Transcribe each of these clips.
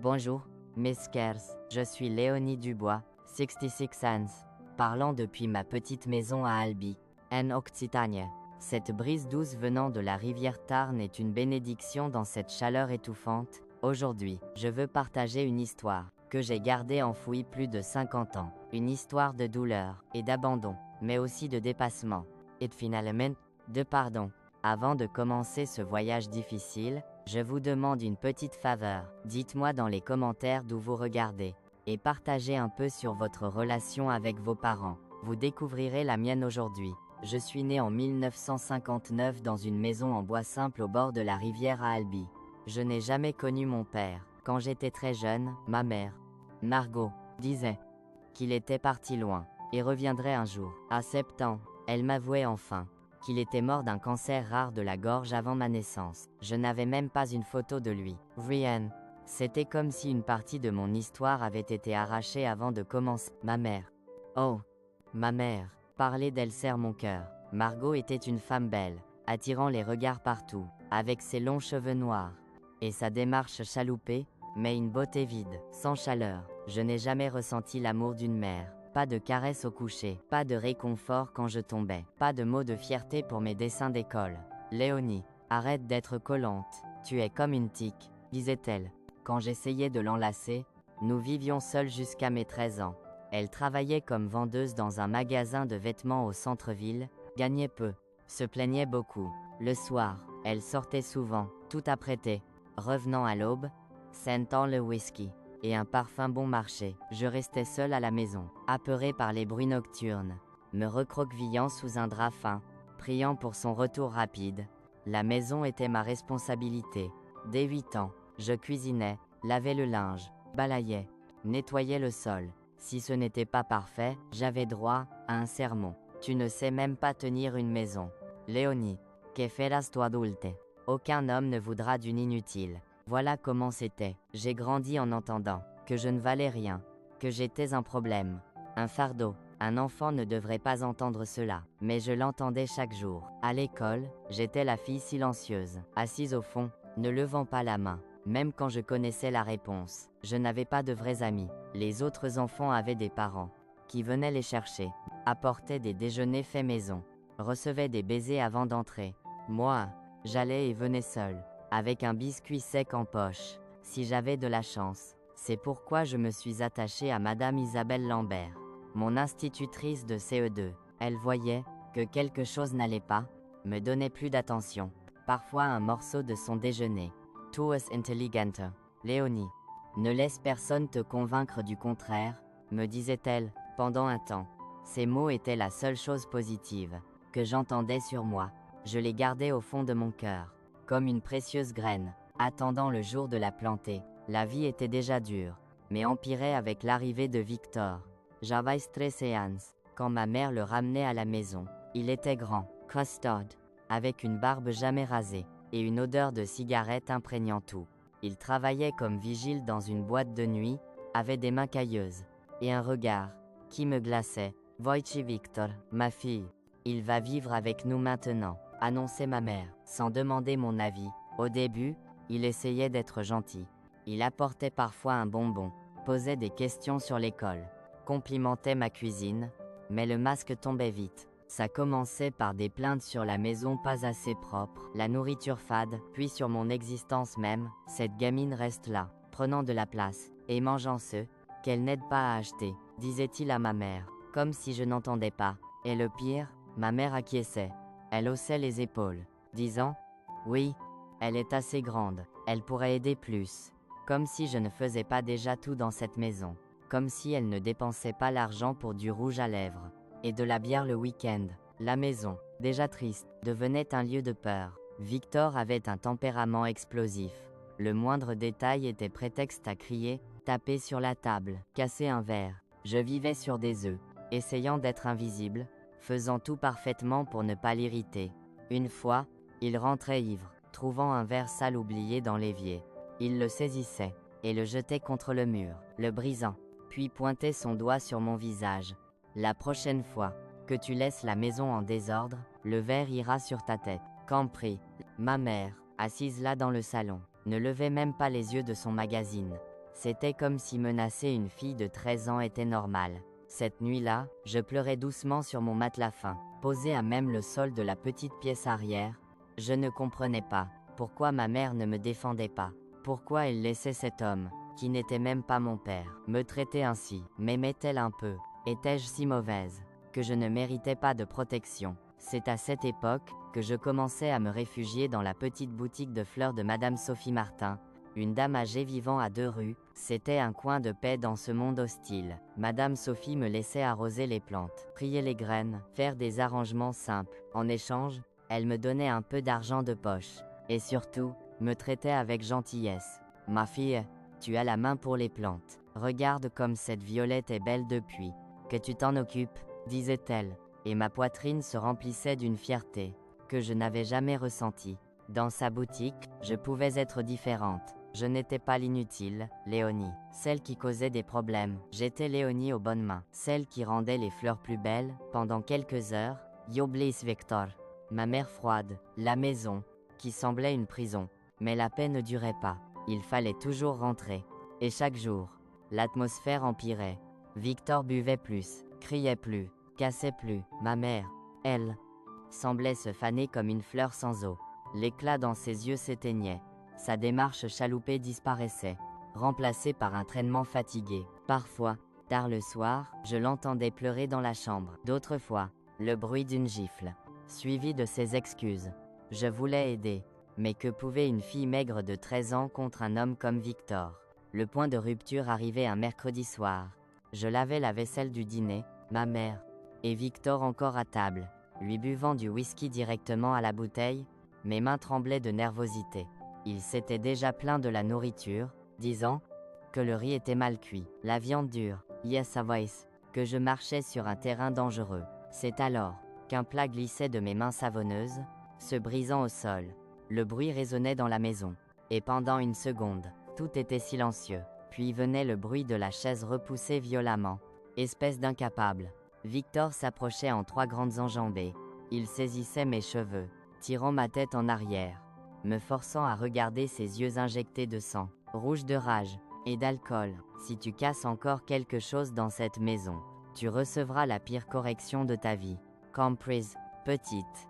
Bonjour, mes Skers, je suis Léonie Dubois, 66 ans, parlant depuis ma petite maison à Albi, en Occitanie. Cette brise douce venant de la rivière Tarn est une bénédiction dans cette chaleur étouffante. Aujourd'hui, je veux partager une histoire que j'ai gardée enfouie plus de 50 ans. Une histoire de douleur et d'abandon, mais aussi de dépassement. Et finalement, de pardon. Avant de commencer ce voyage difficile, je vous demande une petite faveur. Dites-moi dans les commentaires d'où vous regardez. Et partagez un peu sur votre relation avec vos parents. Vous découvrirez la mienne aujourd'hui. Je suis né en 1959 dans une maison en bois simple au bord de la rivière à Albi. Je n'ai jamais connu mon père. Quand j'étais très jeune, ma mère, Margot, disait qu'il était parti loin et reviendrait un jour. À 7 ans, elle m'avouait enfin qu'il était mort d'un cancer rare de la gorge avant ma naissance. Je n'avais même pas une photo de lui. Rien. C'était comme si une partie de mon histoire avait été arrachée avant de commencer. Ma mère. Oh, ma mère. Parler d'elle serre mon cœur. Margot était une femme belle, attirant les regards partout, avec ses longs cheveux noirs et sa démarche chaloupée, mais une beauté vide, sans chaleur. Je n'ai jamais ressenti l'amour d'une mère. Pas de caresses au coucher, pas de réconfort quand je tombais, pas de mots de fierté pour mes dessins d'école. Léonie, arrête d'être collante, tu es comme une tique, disait-elle. Quand j'essayais de l'enlacer, nous vivions seuls jusqu'à mes 13 ans. Elle travaillait comme vendeuse dans un magasin de vêtements au centre-ville, gagnait peu, se plaignait beaucoup. Le soir, elle sortait souvent, tout apprêtée, revenant à l'aube, sentant le whisky et un parfum bon marché. Je restais seul à la maison, apeuré par les bruits nocturnes, me recroquevillant sous un drap fin, priant pour son retour rapide. La maison était ma responsabilité. Dès 8 ans, je cuisinais, lavais le linge, balayais, nettoyais le sol. Si ce n'était pas parfait, j'avais droit à un sermon. Tu ne sais même pas tenir une maison. Léonie, que feras tu adulte? Aucun homme ne voudra d'une inutile. Voilà comment c'était. J'ai grandi en entendant que je ne valais rien, que j'étais un problème, un fardeau. Un enfant ne devrait pas entendre cela, mais je l'entendais chaque jour. À l'école, j'étais la fille silencieuse, assise au fond, ne levant pas la main. Même quand je connaissais la réponse, je n'avais pas de vrais amis. Les autres enfants avaient des parents qui venaient les chercher, apportaient des déjeuners faits maison, recevaient des baisers avant d'entrer. Moi, j'allais et venais seul, avec un biscuit sec en poche, si j'avais de la chance. C'est pourquoi je me suis attachée à Madame Isabelle Lambert, mon institutrice de CE2. Elle voyait que quelque chose n'allait pas, me donnait plus d'attention, parfois un morceau de son déjeuner. Tu es intelligente, Léonie. Ne laisse personne te convaincre du contraire, me disait-elle, pendant un temps. Ces mots étaient la seule chose positive que j'entendais sur moi. Je les gardais au fond de mon cœur, comme une précieuse graine, attendant le jour de la planter. La vie était déjà dure, mais empirait avec l'arrivée de Victor. J'avais 13 ans, quand ma mère le ramenait à la maison. Il était grand, costaud, avec une barbe jamais rasée, et une odeur de cigarette imprégnant tout. Il travaillait comme vigile dans une boîte de nuit, avait des mains cailleuses, et un regard qui me glaçait. Voici Victor, ma fille. Il va vivre avec nous maintenant, annonçait ma mère, sans demander mon avis. Au début, il essayait d'être gentil. Il apportait parfois un bonbon, posait des questions sur l'école, complimentait ma cuisine, mais le masque tombait vite. Ça commençait par des plaintes sur la maison pas assez propre, la nourriture fade, puis sur mon existence même. Cette gamine reste là, prenant de la place, et mangeant ce qu'elle n'aide pas à acheter, disait-il à ma mère, comme si je n'entendais pas. Et le pire, ma mère acquiesçait. Elle haussait les épaules, disant « Oui, elle est assez grande, elle pourrait aider plus. » Comme si je ne faisais pas déjà tout dans cette maison, comme si elle ne dépensait pas l'argent pour du rouge à lèvres et de la bière le week-end. La maison, déjà triste, devenait un lieu de peur. Victor avait un tempérament explosif. Le moindre détail était prétexte à crier, taper sur la table, casser un verre. Je vivais sur des œufs, essayant d'être invisible, faisant tout parfaitement pour ne pas l'irriter. Une fois, il rentrait ivre, trouvant un verre sale oublié dans l'évier. Il le saisissait et le jetait contre le mur, le brisant, puis pointait son doigt sur mon visage. La prochaine fois que tu laisses la maison en désordre, le verre ira sur ta tête. Compris. Ma mère, assise là dans le salon, ne levait même pas les yeux de son magazine. C'était comme si menacer une fille de 13 ans était normal. Cette nuit-là, je pleurais doucement sur mon matelas fin, posé à même le sol de la petite pièce arrière. Je ne comprenais pas pourquoi ma mère ne me défendait pas. Pourquoi elle laissait cet homme, qui n'était même pas mon père, me traiter ainsi? M'aimait-elle un peu? Étais-je si mauvaise que je ne méritais pas de protection? C'est à cette époque que je commençais à me réfugier dans la petite boutique de fleurs de Madame Sophie Martin, une dame âgée vivant à 2 rues. C'était un coin de paix dans ce monde hostile. Madame Sophie me laissait arroser les plantes, trier les graines, faire des arrangements simples. En échange, elle me donnait un peu d'argent de poche. Et surtout, me traitait avec gentillesse. Ma fille, tu as la main pour les plantes. Regarde comme cette violette est belle depuis que tu t'en occupes, disait-elle. Et ma poitrine se remplissait d'une fierté que je n'avais jamais ressentie. Dans sa boutique, je pouvais être différente. Je n'étais pas l'inutile, Léonie, celle qui causait des problèmes. J'étais Léonie aux bonnes mains, celle qui rendait les fleurs plus belles. Pendant quelques heures, Yoblis Vector. Ma mère froide, la maison, qui semblait une prison. Mais la paix ne durait pas. Il fallait toujours rentrer. Et chaque jour, l'atmosphère empirait. Victor buvait plus, criait plus, cassait plus. Ma mère, elle, semblait se faner comme une fleur sans eau. L'éclat dans ses yeux s'éteignait. Sa démarche chaloupée disparaissait, remplacée par un traînement fatigué. Parfois, tard le soir, je l'entendais pleurer dans la chambre. D'autres fois, le bruit d'une gifle, suivi de ses excuses. Je voulais aider, mais que pouvait une fille maigre de 13 ans contre un homme comme Victor? Le point de rupture arrivait un mercredi soir. Je lavais la vaisselle du dîner, ma mère, et Victor encore à table, lui buvant du whisky directement à la bouteille. Mes mains tremblaient de nervosité. Il s'était déjà plaint de la nourriture, disant que le riz était mal cuit, la viande dure, yes voice, que je marchais sur un terrain dangereux. C'est alors qu'un plat glissait de mes mains savonneuses, se brisant au sol. Le bruit résonnait dans la maison, et pendant une seconde, tout était silencieux. Puis venait le bruit de la chaise repoussée violemment. Espèce d'incapable. Victor s'approchait en 3 grandes enjambées. Il saisissait mes cheveux, tirant ma tête en arrière, me forçant à regarder ses yeux injectés de sang, rouges de rage et d'alcool. Si tu casses encore quelque chose dans cette maison, tu recevras la pire correction de ta vie. Comprise, petite.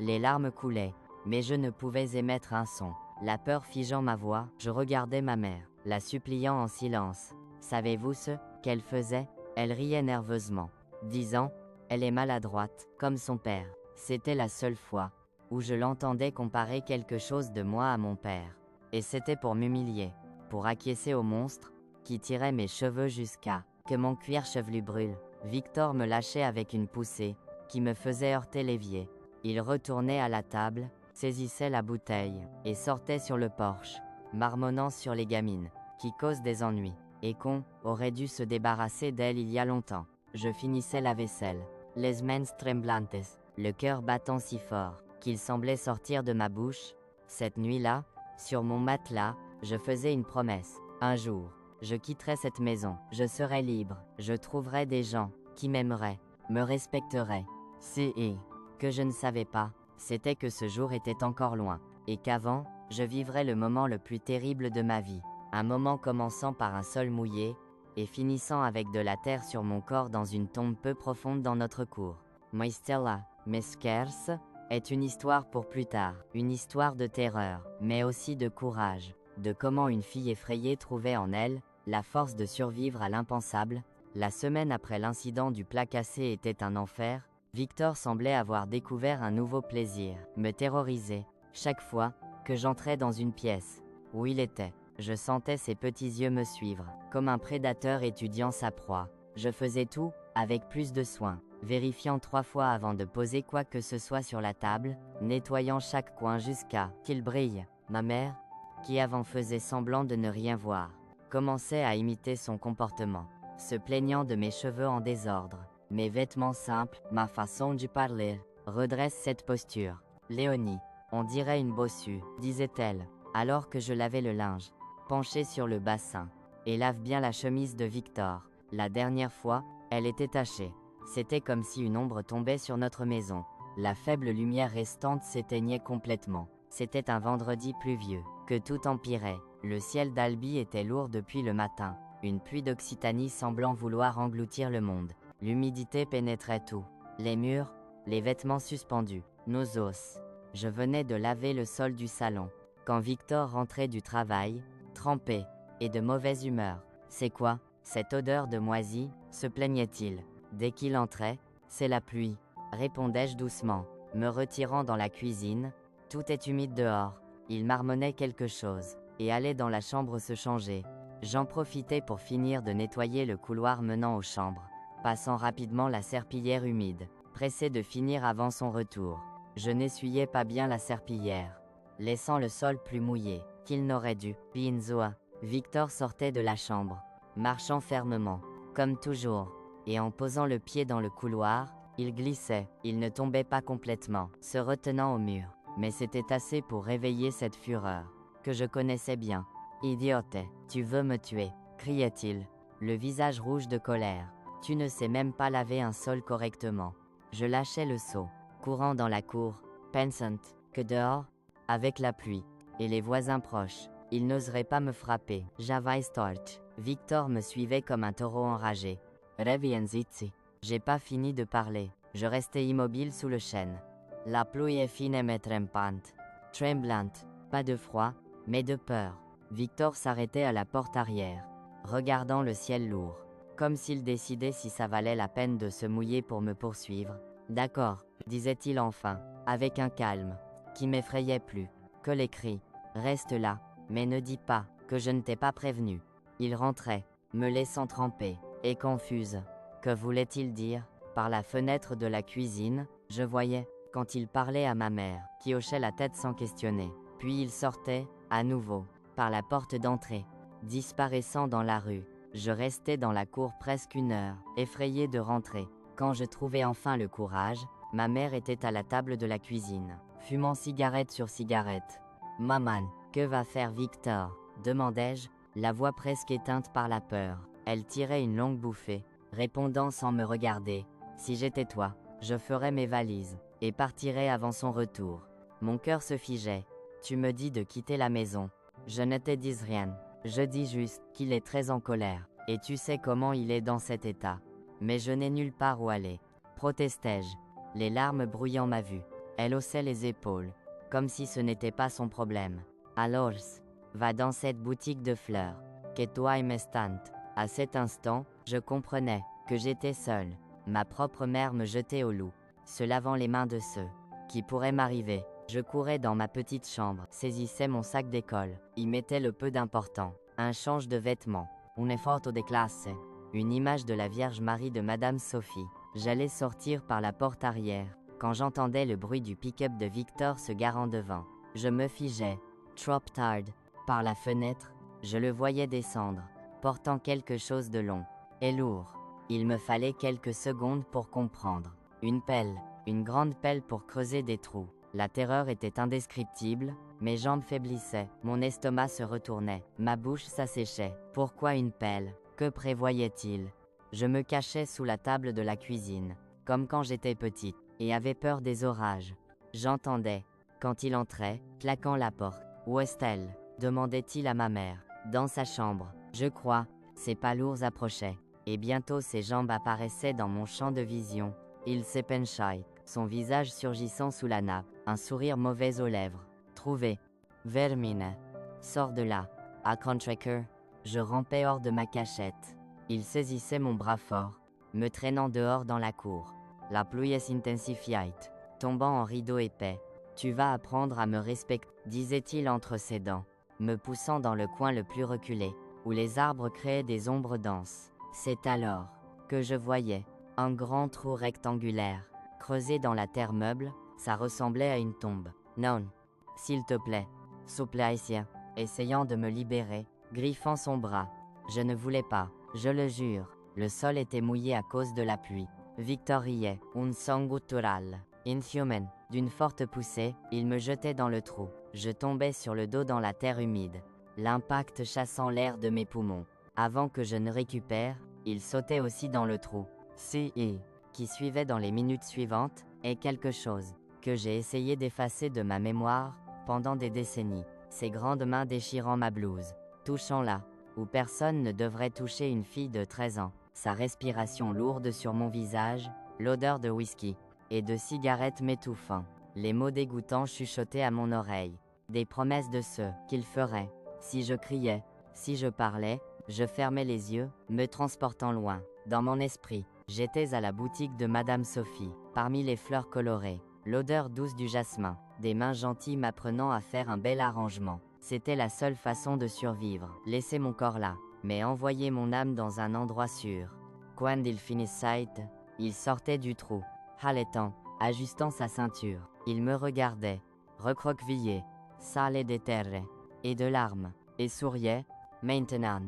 Les larmes coulaient, mais je ne pouvais émettre un son. La peur figeant ma voix, je regardais ma mère, la suppliant en silence. Savez-vous ce qu'elle faisait? Elle riait nerveusement, disant « Elle est maladroite, comme son père ». C'était la seule fois où je l'entendais comparer quelque chose de moi à mon père. Et c'était pour m'humilier, pour acquiescer au monstre, qui tirait mes cheveux jusqu'à que mon cuir chevelu brûle. Victor me lâchait avec une poussée, qui me faisait heurter l'évier. Il retournait à la table, saisissait la bouteille, et sortait sur le porche, marmonnant sur les gamines, qui causent des ennuis, et qu'on aurait dû se débarrasser d'elles il y a longtemps. Je finissais la vaisselle, les mains tremblantes, le cœur battant si fort, qu'il semblait sortir de ma bouche. Cette nuit-là, sur mon matelas, je faisais une promesse. Un jour, je quitterai cette maison, je serai libre, je trouverai des gens qui m'aimeraient, me respecteraient. C'est que je ne savais pas, c'était que ce jour était encore loin, et qu'avant, je vivrais le moment le plus terrible de ma vie. Un moment commençant par un sol mouillé, et finissant avec de la terre sur mon corps dans une tombe peu profonde dans notre cour. Moistella, mes scares, est une histoire pour plus tard, une histoire de terreur, mais aussi de courage, de comment une fille effrayée trouvait en elle la force de survivre à l'impensable. La semaine après l'incident du plat cassé était un enfer. Victor semblait avoir découvert un nouveau plaisir, me terroriser. Chaque fois que j'entrais dans une pièce où il était, je sentais ses petits yeux me suivre, comme un prédateur étudiant sa proie. Je faisais tout avec plus de soin, vérifiant 3 fois avant de poser quoi que ce soit sur la table, nettoyant chaque coin jusqu'à qu'il brille. Ma mère, qui avant faisait semblant de ne rien voir, commençait à imiter son comportement, se plaignant de mes cheveux en désordre, mes vêtements simples, ma façon de parler. Redresse cette posture, Léonie, on dirait une bossue, disait-elle, alors que je lavais le linge, penché sur le bassin, et lave bien la chemise de Victor. La dernière fois, elle était tachée. C'était comme si une ombre tombait sur notre maison. La faible lumière restante s'éteignait complètement. C'était un vendredi pluvieux, que tout empirait. Le ciel d'Albi était lourd depuis le matin, une pluie d'Occitanie semblant vouloir engloutir le monde. L'humidité pénétrait tout. Les murs, les vêtements suspendus, nos os. Je venais de laver le sol du salon, quand Victor rentrait du travail, trempé, et de mauvaise humeur. « C'est quoi, cette odeur de moisi ?» se plaignait-il. Dès qu'il entrait, « C'est la pluie », répondais-je doucement, me retirant dans la cuisine. « Tout est humide dehors. » Il marmonnait quelque chose, et allait dans la chambre se changer. J'en profitais pour finir de nettoyer le couloir menant aux chambres, passant rapidement la serpillière humide, pressé de finir avant son retour. Je n'essuyais pas bien la serpillière, laissant le sol plus mouillé qu'il n'aurait dû. Pinzoa. Victor sortait de la chambre, marchant fermement, comme toujours, et en posant le pied dans le couloir, il glissait. Il ne tombait pas complètement, se retenant au mur, mais c'était assez pour réveiller cette fureur, que je connaissais bien. « Idiote, tu veux me tuer » criait-il, le visage rouge de colère. « Tu ne sais même pas laver un sol correctement. » Je lâchais le seau, courant dans la cour, pensant que dehors, avec la pluie, et les voisins proches, il n'oserait pas me frapper. J'avais torch. Victor me suivait comme un taureau enragé. Reviens-y. J'ai pas fini de parler. Je restais immobile sous le chêne. La pluie est fine mais trempante. Tremblante. Pas de froid, mais de peur. Victor s'arrêtait à la porte arrière, regardant le ciel lourd, comme s'il décidait si ça valait la peine de se mouiller pour me poursuivre. « D'accord, » disait-il enfin, avec un calme, qui m'effrayait plus que les cris. « Reste là, mais ne dis pas que je ne t'ai pas prévenu. » Il rentrait, me laissant tremper, et confuse. Que voulait-il dire? Par la fenêtre de la cuisine, je voyais, quand il parlait à ma mère, qui hochait la tête sans questionner. Puis il sortait, à nouveau, par la porte d'entrée, disparaissant dans la rue. Je restais dans la cour presque une heure, effrayé de rentrer. Quand je trouvai enfin le courage, ma mère était à la table de la cuisine, fumant cigarette sur cigarette. « Maman, que va faire Victor ?» demandai-je, la voix presque éteinte par la peur. Elle tirait une longue bouffée, répondant sans me regarder. « Si j'étais toi, je ferais mes valises, et partirais avant son retour. » Mon cœur se figeait. « Tu me dis de quitter la maison. » Je ne te dis rien. Je dis juste qu'il est très en colère, et tu sais comment il est dans cet état. Mais je n'ai nulle part où aller, protestai-je, les larmes brouillant ma vue. Elle haussait les épaules, comme si ce n'était pas son problème. Alors, va dans cette boutique de fleurs, que toi me stante. À cet instant, je comprenais que j'étais seule. Ma propre mère me jetait au loup, se lavant les mains de ceux qui pourraient m'arriver. Je courais dans ma petite chambre, saisissais mon sac d'école, y mettais le peu d'important, un change de vêtements, une photo de classe, une image de la Vierge Marie de Madame Sophie. J'allais sortir par la porte arrière, quand j'entendais le bruit du pick-up de Victor se garant devant. Je me figeais, trop tard, par la fenêtre, je le voyais descendre, portant quelque chose de long et lourd. Il me fallait quelques secondes pour comprendre. Une pelle, une grande pelle pour creuser des trous. La terreur était indescriptible, mes jambes faiblissaient, mon estomac se retournait, ma bouche s'asséchait. Pourquoi une pelle? Que prévoyait-il? Je me cachais sous la table de la cuisine, comme quand j'étais petite, et avais peur des orages. J'entendais, quand il entrait, claquant la porte. « Où est-elle » demandait-il à ma mère. « Dans sa chambre, je crois. » Ses pas lourds approchaient, et bientôt ses jambes apparaissaient dans mon champ de vision. Il s'épanchait, son visage surgissant sous la nappe, un sourire mauvais aux lèvres. « Trouvé. Vermine. Sors de là. » À Contracker, je rampais hors de ma cachette. Il saisissait mon bras fort, me traînant dehors dans la cour. La pluie s'intensifiait, tombant en rideau épais. « Tu vas apprendre à me respecter, » disait-il entre ses dents, me poussant dans le coin le plus reculé, où les arbres créaient des ombres denses. C'est alors que je voyais un grand trou rectangulaire, creusé dans la terre meuble. Ça ressemblait à une tombe. « Non, s'il te plaît, souplaïsien, essayant de me libérer, griffant son bras. Je ne voulais pas, je le jure. Le sol était mouillé à cause de la pluie. Victor riait, un son guttural, inhuman. D'une forte poussée, il me jetait dans le trou. Je tombais sur le dos dans la terre humide, l'impact chassant l'air de mes poumons. Avant que je ne récupère, il sautait aussi dans le trou. C.I. qui suivait dans les minutes suivantes, est quelque chose que j'ai essayé d'effacer de ma mémoire pendant des décennies. ses grandes mains déchirant ma blouse, touchant là, où personne ne devrait toucher une fille de 13 ans, sa respiration lourde sur mon visage, l'odeur de whisky et de cigarettes m'étouffant, les mots dégoûtants chuchotés à mon oreille, des promesses de ce qu'il ferait, si je criais, si je parlais, je fermais les yeux, me transportant loin. Dans mon esprit, j'étais à la boutique de Madame Sophie, parmi les fleurs colorées, l'odeur douce du jasmin, des mains gentilles m'apprenant à faire un bel arrangement. C'était la seule façon de survivre, laisser mon corps là, mais envoyer mon âme dans un endroit sûr. Quand il finissait, il sortait du trou, haletant, ajustant sa ceinture. Il me regardait, recroquevillé, sale de terre, et de larmes, et souriait. Maintenant,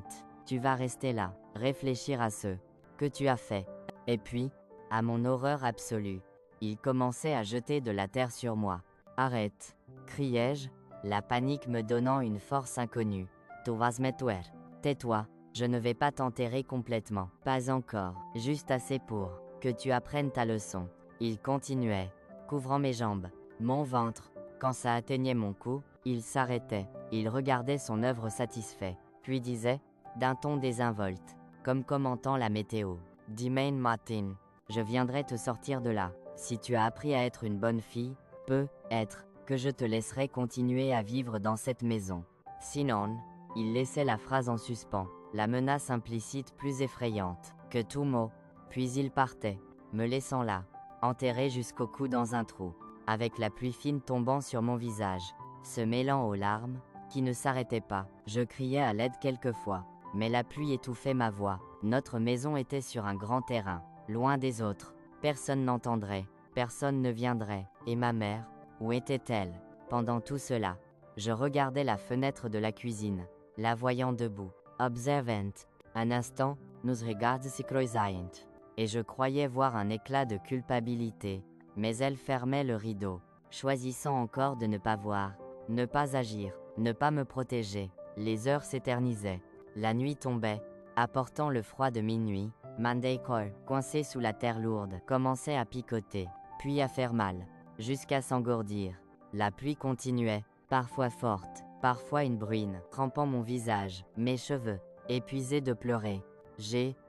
tu vas rester là, réfléchir à ce que tu as fait. Et puis, à mon horreur absolue, il commençait à jeter de la terre sur moi. Arrête, criai-je, la panique me donnant une force inconnue. Tu vas me tuer. Tais-toi, je ne vais pas t'enterrer complètement. Pas encore, juste assez pour que tu apprennes ta leçon. Il continuait, couvrant mes jambes, mon ventre. Quand ça atteignait mon cou, il s'arrêtait. Il regardait son œuvre satisfait, puis disait, d'un ton désinvolte, comme commentant la météo. Demain matin, je viendrai te sortir de là. Si tu as appris à être une bonne fille, peut-être que je te laisserai continuer à vivre dans cette maison. Sinon, il laissait la phrase en suspens, la menace implicite plus effrayante que tout mot, puis il partait, me laissant là, enterré jusqu'au cou dans un trou, avec la pluie fine tombant sur mon visage, se mêlant aux larmes, qui ne s'arrêtaient pas. Je criais à l'aide quelquefois, mais la pluie étouffait ma voix. Notre maison était sur un grand terrain, loin des autres. Personne n'entendrait, personne ne viendrait. Et ma mère, où était-elle? Pendant tout cela, je regardais la fenêtre de la cuisine, la voyant debout, observant. Un instant, nous regards synchronisant, et je croyais voir un éclat de culpabilité, mais elle fermait le rideau, choisissant encore de ne pas voir, ne pas agir, ne pas me protéger. Les heures s'éternisaient, la nuit tombait, apportant le froid de minuit. Monday Core, coincé sous la terre lourde, commençait à picoter, puis à faire mal, jusqu'à s'engourdir. La pluie continuait, parfois forte, parfois une bruine, trempant mon visage, mes cheveux, épuisé de pleurer.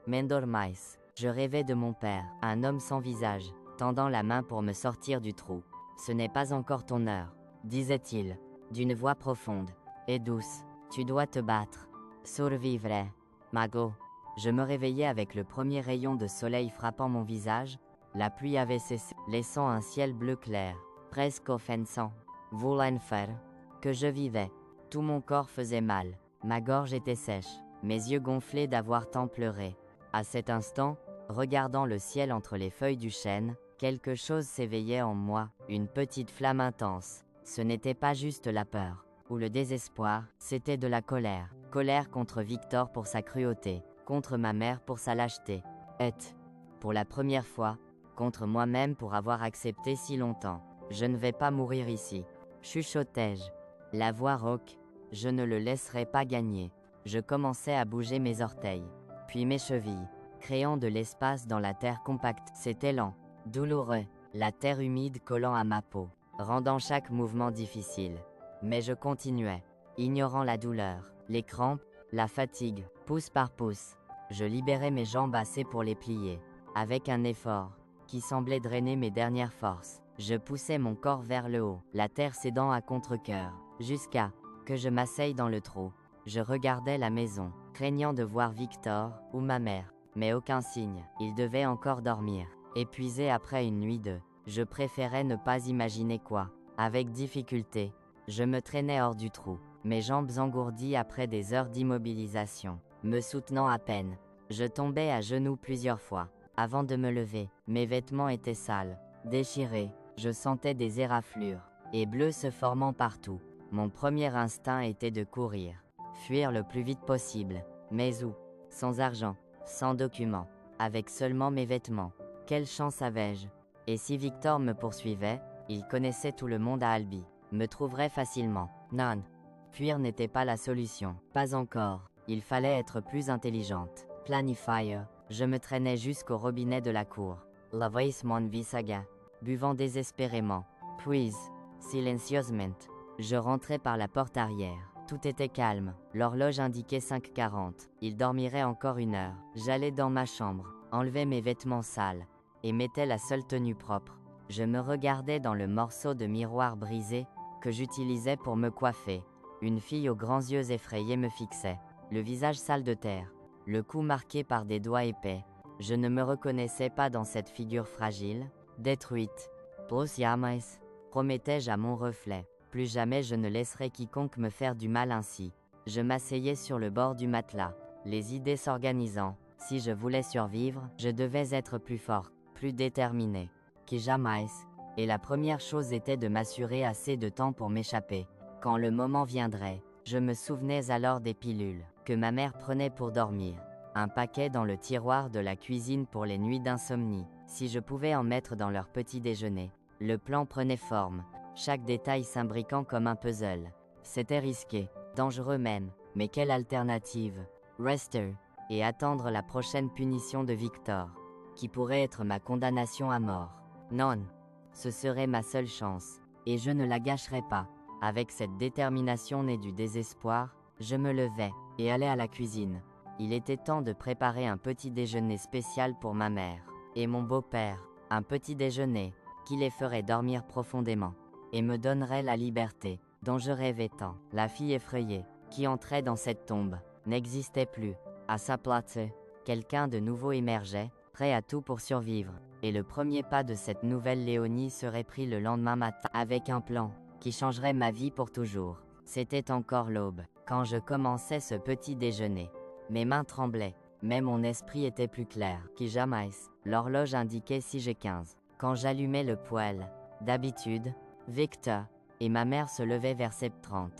Mendormais. Je rêvais de mon père, un homme sans visage, tendant la main pour me sortir du trou. Ce n'est pas encore ton heure, disait-il, d'une voix profonde et douce. Tu dois te battre. Survivre. Mago. Je me réveillais avec le premier rayon de soleil frappant mon visage. La pluie avait cessé, laissant un ciel bleu clair, presque offensant. Voulant faire que je vivais. Tout mon corps faisait mal. Ma gorge était sèche, mes yeux gonflés d'avoir tant pleuré. À cet instant, regardant le ciel entre les feuilles du chêne, quelque chose s'éveillait en moi, une petite flamme intense. Ce n'était pas juste la peur ou le désespoir, c'était de la colère. Colère contre Victor pour sa cruauté, contre ma mère pour sa lâcheté, et, pour la première fois, contre moi-même pour avoir accepté si longtemps. Je ne vais pas mourir ici, chuchotai-je. La voix rauque, je ne le laisserai pas gagner. Je commençais à bouger mes orteils, puis mes chevilles, créant de l'espace dans la terre compacte. C'était lent, douloureux, la terre humide collant à ma peau, rendant chaque mouvement difficile. Mais je continuais, ignorant la douleur, les crampes, la fatigue, pouce par pouce. Je libérais mes jambes assez pour les plier. Avec un effort, qui semblait drainer mes dernières forces, je poussais mon corps vers le haut, la terre cédant à contre-cœur, jusqu'à que je m'asseye dans le trou. Je regardais la maison, craignant de voir Victor ou ma mère, mais aucun signe. Ils devaient encore dormir. Épuisé après une nuit je préférais ne pas imaginer quoi. Avec difficulté, je me traînais hors du trou, mes jambes engourdies après des heures d'immobilisation, me soutenant à peine. Je tombais à genoux plusieurs fois. Avant de me lever, mes vêtements étaient sales, déchirés, je sentais des éraflures, et bleus se formant partout. Mon premier instinct était de courir, fuir le plus vite possible. Mais où? Sans argent, sans documents, avec seulement mes vêtements. Quelle chance avais-je? Et si Victor me poursuivait, il connaissait tout le monde à Albi, me trouverait facilement. Non. Fuir n'était pas la solution. Pas encore. Il fallait être plus intelligente. Planifier. Je me traînais jusqu'au robinet de la cour. Lavais mon visage, buvant désespérément. Puis, silencieusement, Je rentrais par la porte arrière. Tout était calme. L'horloge indiquait 5h40. Il dormirait encore 1 heure. J'allais dans ma chambre, enlevais mes vêtements sales, et mettais la seule tenue propre. Je me regardais dans le morceau de miroir brisé que j'utilisais pour me coiffer. Une fille aux grands yeux effrayés me fixait, le visage sale de terre, le cou marqué par des doigts épais. Je ne me reconnaissais pas dans cette figure fragile, détruite. Promettais-je à mon reflet. Plus jamais je ne laisserai quiconque me faire du mal ainsi. Je m'asseyais sur le bord du matelas, les idées s'organisant. Si je voulais survivre, je devais être plus fort, plus déterminé. Que jamais. Et la première chose était de m'assurer assez de temps pour m'échapper. Quand le moment viendrait, je me souvenais alors des pilules que ma mère prenait pour dormir. Un paquet dans le tiroir de la cuisine pour les nuits d'insomnie. Si je pouvais en mettre dans leur petit déjeuner. Le plan prenait forme, chaque détail s'imbriquant comme un puzzle. C'était risqué, dangereux même, mais quelle alternative? Rester, et attendre la prochaine punition de Victor, qui pourrait être ma condamnation à mort. Non, ce serait ma seule chance, et je ne la gâcherais pas. Avec cette détermination née du désespoir, je me levais, et allais à la cuisine. Il était temps de préparer un petit déjeuner spécial pour ma mère, et mon beau-père, un petit déjeuner, qui les ferait dormir profondément, et me donnerait la liberté, dont je rêvais tant. La fille effrayée, qui entrait dans cette tombe, n'existait plus. À sa place, quelqu'un de nouveau émergeait, prêt à tout pour survivre, et le premier pas de cette nouvelle Léonie serait pris le lendemain matin, avec un plan, qui changerait ma vie pour toujours. C'était encore l'aube, quand je commençais ce petit déjeuner. Mes mains tremblaient, mais mon esprit était plus clair que jamais. L'horloge indiquait 6h15. Quand j'allumais le poêle, d'habitude, Victor et ma mère se levaient vers 7h30,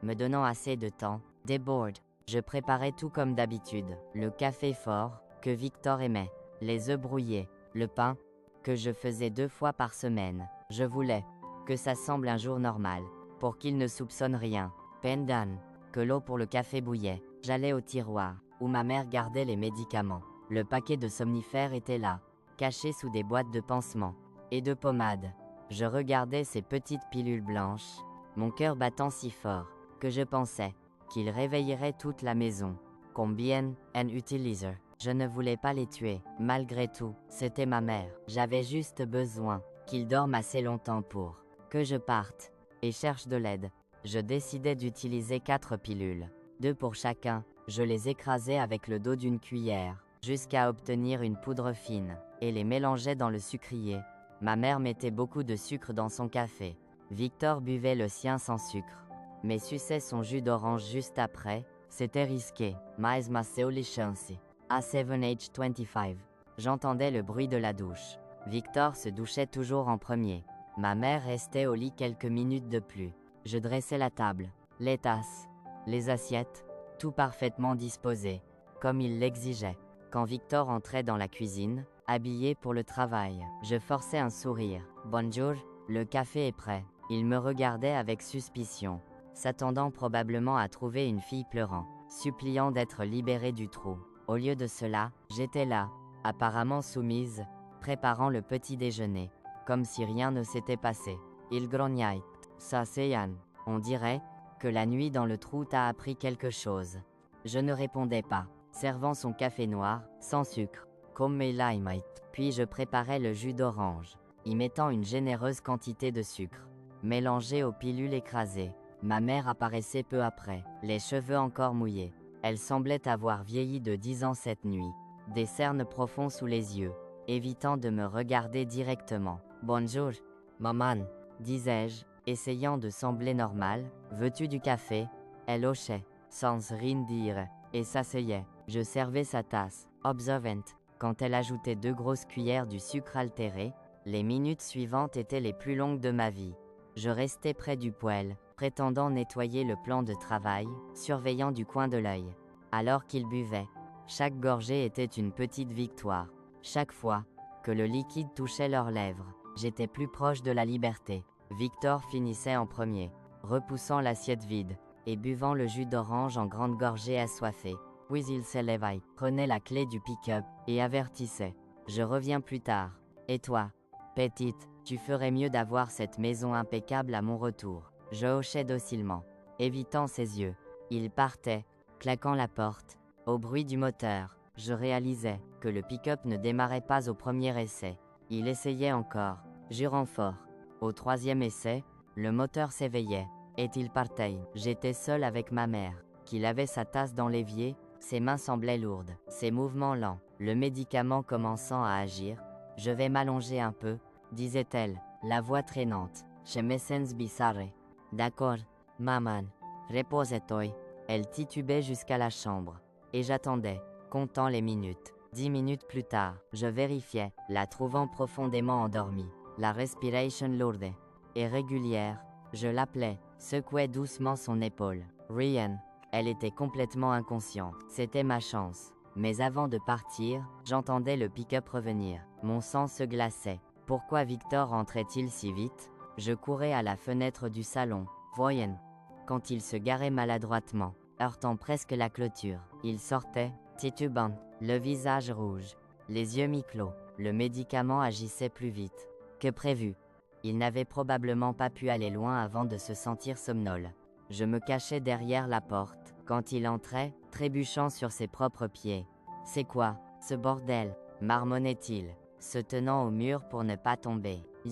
me donnant assez de temps. Déborde, je préparais tout comme d'habitude, le café fort, que Victor aimait, les œufs brouillés, le pain, que je faisais 2 fois par semaine. Je voulais que ça semble un jour normal, pour qu'il ne soupçonne rien. Pendant que l'eau pour le café bouillait, j'allais au tiroir, où ma mère gardait les médicaments. Le paquet de somnifères était là, caché sous des boîtes de pansements et de pommades. Je regardais ces petites pilules blanches, mon cœur battant si fort, que je pensais qu'ils réveilleraient toute la maison. Combien en utilise? Je ne voulais pas les tuer, malgré tout, c'était ma mère. J'avais juste besoin qu'ils dorment assez longtemps pour que je parte et cherche de l'aide. Je décidai d'utiliser 4 pilules, 2 pour chacun. Je les écrasais avec le dos d'une cuillère, jusqu'à obtenir une poudre fine, et les mélangeais dans le sucrier. Ma mère mettait beaucoup de sucre dans son café. Victor buvait le sien sans sucre, mais suçait son jus d'orange juste après. C'était risqué. Mais ma seule chance. À 7h25, j'entendais le bruit de la douche. Victor se douchait toujours en premier. Ma mère restait au lit quelques minutes de plus. Je dressais la table, les tasses, les assiettes, tout parfaitement disposé, comme il l'exigeait. Quand Victor entrait dans la cuisine, habillé pour le travail, je forçais un sourire. Bonjour, le café est prêt. Il me regardait avec suspicion, s'attendant probablement à trouver une fille pleurant, suppliant d'être libérée du trou. Au lieu de cela, j'étais là, apparemment soumise, préparant le petit déjeuner, comme si rien ne s'était passé. Il grognait. Ça c'est Yann. On dirait que la nuit dans le trou t'a appris quelque chose. Je ne répondais pas, servant son café noir, sans sucre, comme mes limeades. Puis je préparais le jus d'orange, y mettant une généreuse quantité de sucre, mélangé aux pilules écrasées. Ma mère apparaissait peu après, les cheveux encore mouillés. Elle semblait avoir vieilli de 10 ans cette nuit, des cernes profonds sous les yeux, évitant de me regarder directement. Bonjour, maman, disais-je, essayant de sembler normal. Veux-tu du café? Elle hochait, sans rien dire, et s'asseyait. Je servais sa tasse, observant. Quand elle ajoutait 2 grosses cuillères du sucre altéré, les minutes suivantes étaient les plus longues de ma vie. Je restais près du poêle, prétendant nettoyer le plan de travail, surveillant du coin de l'œil. Alors qu'il buvait, chaque gorgée était une petite victoire. Chaque fois que le liquide touchait leurs lèvres, j'étais plus proche de la liberté. Victor finissait en premier, repoussant l'assiette vide, et buvant le jus d'orange en grandes gorgées assoiffées. Puis il s'élevait, prenait la clé du pick-up, et avertissait. Je reviens plus tard. Et toi, petite, tu ferais mieux d'avoir cette maison impeccable à mon retour. Je hochai docilement, évitant ses yeux. Il partait, claquant la porte. Au bruit du moteur, je réalisais que le pick-up ne démarrait pas au premier essai. Il essayait encore, jurant fort. Au troisième essai, le moteur s'éveillait, et il partait. J'étais seul avec ma mère, qui lavait sa tasse dans l'évier, ses mains semblaient lourdes, ses mouvements lents, le médicament commençant à agir. Je vais m'allonger un peu, disait-elle, la voix traînante. Je me sens bizarre. D'accord, maman. Repose-toi. Elle titubait jusqu'à la chambre. Et j'attendais, comptant les minutes. 10 minutes plus tard, je vérifiais, la trouvant profondément endormie. La respiration lourde et régulière. Je l'appelais, secouais doucement son épaule. Ryan. Elle était complètement inconsciente. C'était ma chance. Mais avant de partir, j'entendais le pick-up revenir. Mon sang se glaçait. Pourquoi Victor entrait-il si vite? Je courais à la fenêtre du salon, voyant. Quand il se garait maladroitement, heurtant presque la clôture, il sortait, titubant, le visage rouge, les yeux mi-clos. Le médicament agissait plus vite que prévu. Il n'avait probablement pas pu aller loin avant de se sentir somnole. Je me cachais derrière la porte, quand il entrait, trébuchant sur ses propres pieds. « C'est quoi, ce bordel ?» marmonnait-il, se tenant au mur pour ne pas tomber. «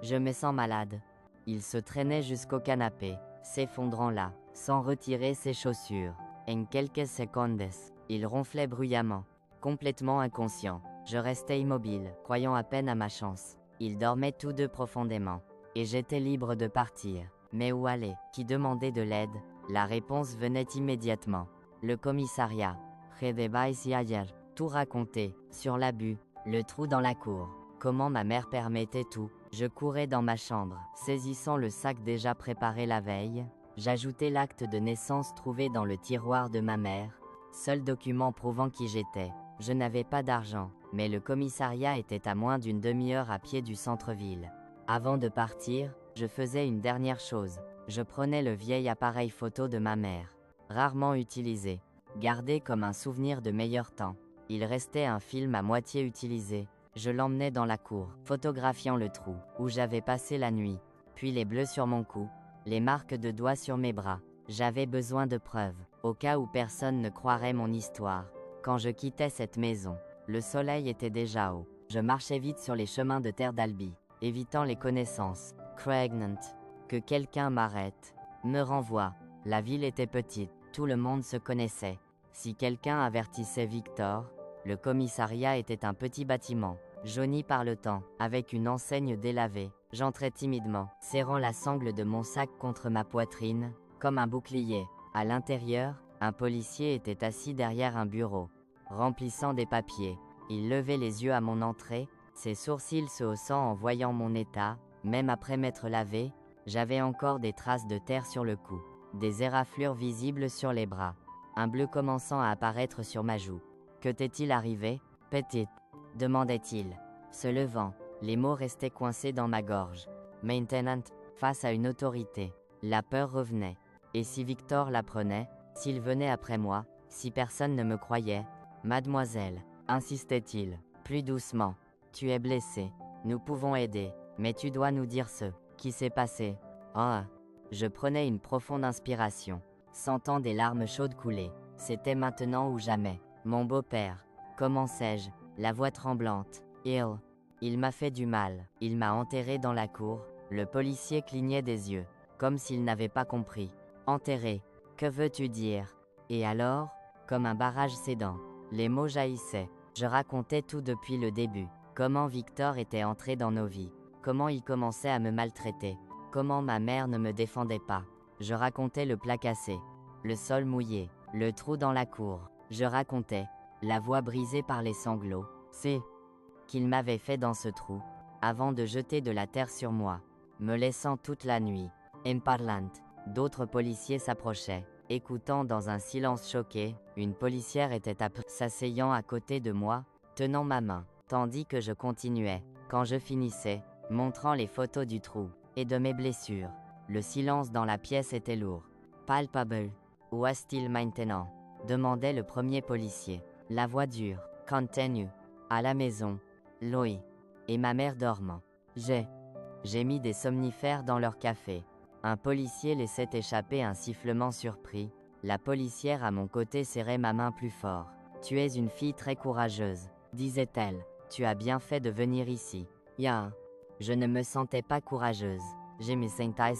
Je me sens malade. » Il se traînait jusqu'au canapé, s'effondrant là, sans retirer ses chaussures. En quelques secondes, il ronflait bruyamment, complètement inconscient. Je restais immobile, croyant à peine à ma chance. Ils dormaient tous deux profondément, et j'étais libre de partir. Mais où aller? Qui demandait de l'aide? La réponse venait immédiatement. Le commissariat. Tout raconté, sur l'abus, le trou dans la cour. Comment ma mère permettait tout. Je courais dans ma chambre, saisissant le sac déjà préparé la veille. J'ajoutais l'acte de naissance trouvé dans le tiroir de ma mère, seul document prouvant qui j'étais. Je n'avais pas d'argent, mais le commissariat était à moins d'une demi-heure à pied du centre-ville. Avant de partir, je faisais une dernière chose. Je prenais le vieil appareil photo de ma mère, rarement utilisé, gardé comme un souvenir de meilleur temps. Il restait un film à moitié utilisé. Je l'emmenais dans la cour, photographiant le trou où j'avais passé la nuit, puis les bleus sur mon cou, les marques de doigts sur mes bras. J'avais besoin de preuves, au cas où personne ne croirait mon histoire. Quand je quittais cette maison, le soleil était déjà haut. Je marchais vite sur les chemins de terre d'Albi, évitant les connaissances. Pregnant. Que quelqu'un m'arrête, me renvoie. La ville était petite, tout le monde se connaissait. Si quelqu'un avertissait Victor, le commissariat était un petit bâtiment, jauni par le temps, avec une enseigne délavée. J'entrais timidement, serrant la sangle de mon sac contre ma poitrine, comme un bouclier. À l'intérieur, un policier était assis derrière un bureau, remplissant des papiers. Il levait les yeux à mon entrée, ses sourcils se haussant en voyant mon état. Même après m'être lavé, j'avais encore des traces de terre sur le cou, des éraflures visibles sur les bras, un bleu commençant à apparaître sur ma joue. Que t'est-il arrivé, petite? Demandait-il, se levant. Les mots restaient coincés dans ma gorge. Maintenant, face à une autorité, la peur revenait. Et si Victor l'apprenait, s'il venait après moi, si personne ne me croyait? Mademoiselle, insistait-il, plus doucement, tu es blessée, nous pouvons aider, mais tu dois nous dire ce qui s'est passé. Ah, je prenais une profonde inspiration, sentant des larmes chaudes couler. C'était maintenant ou jamais. Mon beau-père, commençai-je, la voix tremblante. Il m'a fait du mal. Il m'a enterré dans la cour. Le policier clignait des yeux, comme s'il n'avait pas compris. Enterré, que veux-tu dire? Et alors, comme un barrage cédant, les mots jaillissaient. Je racontais tout depuis le début. Comment Victor était entré dans nos vies. Comment il commençait à me maltraiter. Comment ma mère ne me défendait pas. Je racontais le plat cassé, le sol mouillé, le trou dans la cour. Je racontais, la voix brisée par les sanglots, c'est qu'il m'avait fait dans ce trou, avant de jeter de la terre sur moi, me laissant toute la nuit. Parlant, d'autres policiers s'approchaient, écoutant dans un silence choqué. Une policière était s'asseyant à côté de moi, tenant ma main, tandis que je continuais. Quand je finissais, montrant les photos du trou et de mes blessures, le silence dans la pièce était lourd. Palpable. Où est-il maintenant? Demandait le premier policier. La voix dure. Continue. À la maison. Loï. Et ma mère dormant. J'ai mis des somnifères dans leur café. Un policier laissait échapper un sifflement surpris. La policière à mon côté serrait ma main plus fort. Tu es une fille très courageuse, disait-elle. Tu as bien fait de venir ici. Ya. Je ne me sentais pas courageuse. Je me sentais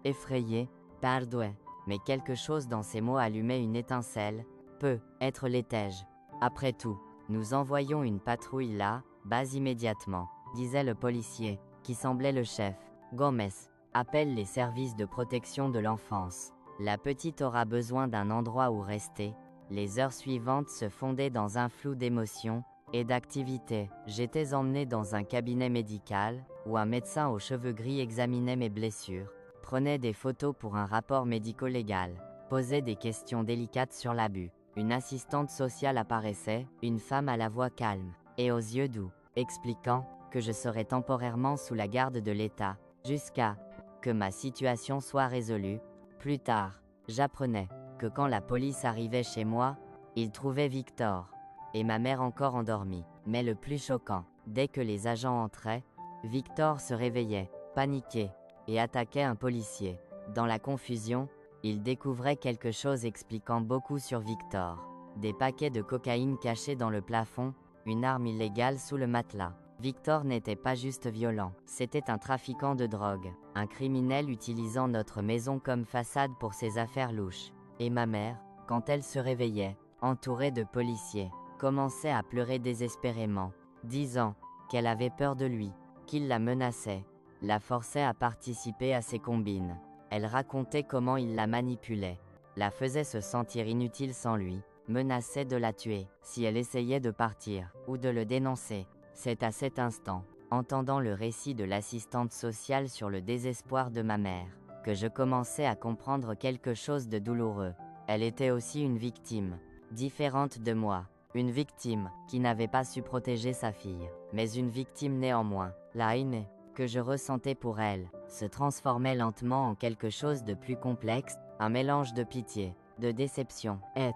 effrayée, pardouée. Mais quelque chose dans ces mots allumait une étincelle. Peut-être l'étais-je. Après tout, nous envoyons une patrouille là, bas immédiatement, disait le policier, qui semblait le chef. Gomez, appelle les services de protection de l'enfance. La petite aura besoin d'un endroit où rester. Les heures suivantes se fondaient dans un flou d'émotions et d'activités. J'étais emmené dans un cabinet médical, où un médecin aux cheveux gris examinait mes blessures, prenait des photos pour un rapport médico-légal, posait des questions délicates sur l'abus. Une assistante sociale apparaissait, une femme à la voix calme et aux yeux doux, expliquant que je serais temporairement sous la garde de l'État, jusqu'à que ma situation soit résolue. Plus tard, j'apprenais que quand la police arrivait chez moi, ils trouvaient Victor et ma mère encore endormis. Mais le plus choquant, dès que les agents entraient, Victor se réveillait, paniqué, et attaquait un policier. Dans la confusion, il découvrait quelque chose expliquant beaucoup sur Victor. Des paquets de cocaïne cachés dans le plafond, une arme illégale sous le matelas. Victor n'était pas juste violent, c'était un trafiquant de drogue, un criminel utilisant notre maison comme façade pour ses affaires louches. Et ma mère, quand elle se réveillait, entourée de policiers, commençait à pleurer désespérément, disant qu'elle avait peur de lui, qu'il la menaçait, la forçait à participer à ses combines. Elle racontait comment il la manipulait, la faisait se sentir inutile sans lui, menaçait de la tuer si elle essayait de partir, ou de le dénoncer. C'est à cet instant, entendant le récit de l'assistante sociale sur le désespoir de ma mère, que je commençais à comprendre quelque chose de douloureux. Elle était aussi une victime, différente de moi, une victime qui n'avait pas su protéger sa fille, mais une victime néanmoins. La haine que je ressentais pour elle se transformait lentement en quelque chose de plus complexe, un mélange de pitié, de déception, et,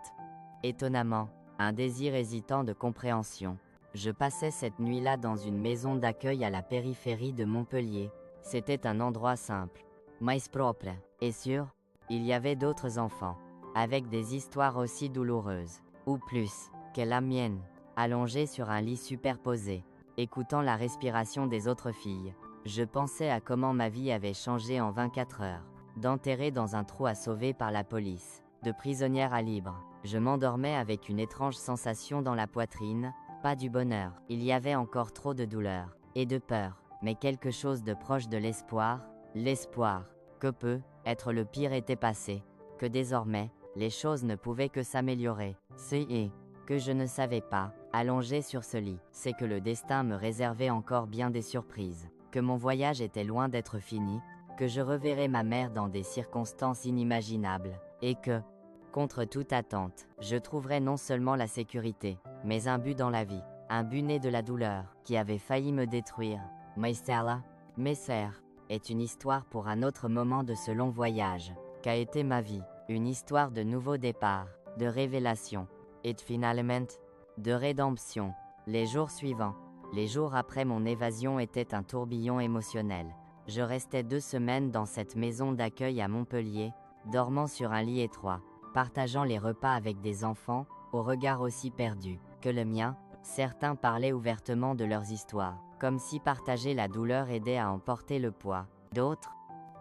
étonnamment, un désir hésitant de compréhension. Je passais cette nuit-là dans une maison d'accueil à la périphérie de Montpellier. C'était un endroit simple, mais propre, et sûr, il y avait d'autres enfants, avec des histoires aussi douloureuses, ou plus, que la mienne, allongés sur un lit superposé, écoutant la respiration des autres filles. Je pensais à comment ma vie avait changé en 24 heures, d'enterrée dans un trou à sauver par la police, de prisonnière à libre. Je m'endormais avec une étrange sensation dans la poitrine, pas du bonheur. Il y avait encore trop de douleur et de peur, mais quelque chose de proche de l'espoir, que peut-être le pire était passé, que désormais, les choses ne pouvaient que s'améliorer. Que je ne savais pas, allongé sur ce lit, c'est que le destin me réservait encore bien des surprises, que mon voyage était loin d'être fini, que je reverrais ma mère dans des circonstances inimaginables, et que, contre toute attente, je trouverais non seulement la sécurité, mais un but dans la vie, un but né de la douleur, qui avait failli me détruire. Messer, est une histoire pour un autre moment de ce long voyage, qu'a été ma vie, une histoire de nouveau départ, de révélation, et finalement, de rédemption. Les jours suivants, les jours après mon évasion étaient un tourbillon émotionnel. Je restais 2 semaines dans cette maison d'accueil à Montpellier, dormant sur un lit étroit, partageant les repas avec des enfants, au regard aussi perdu que le mien. Certains parlaient ouvertement de leurs histoires, comme si partager la douleur aidait à emporter le poids. D'autres,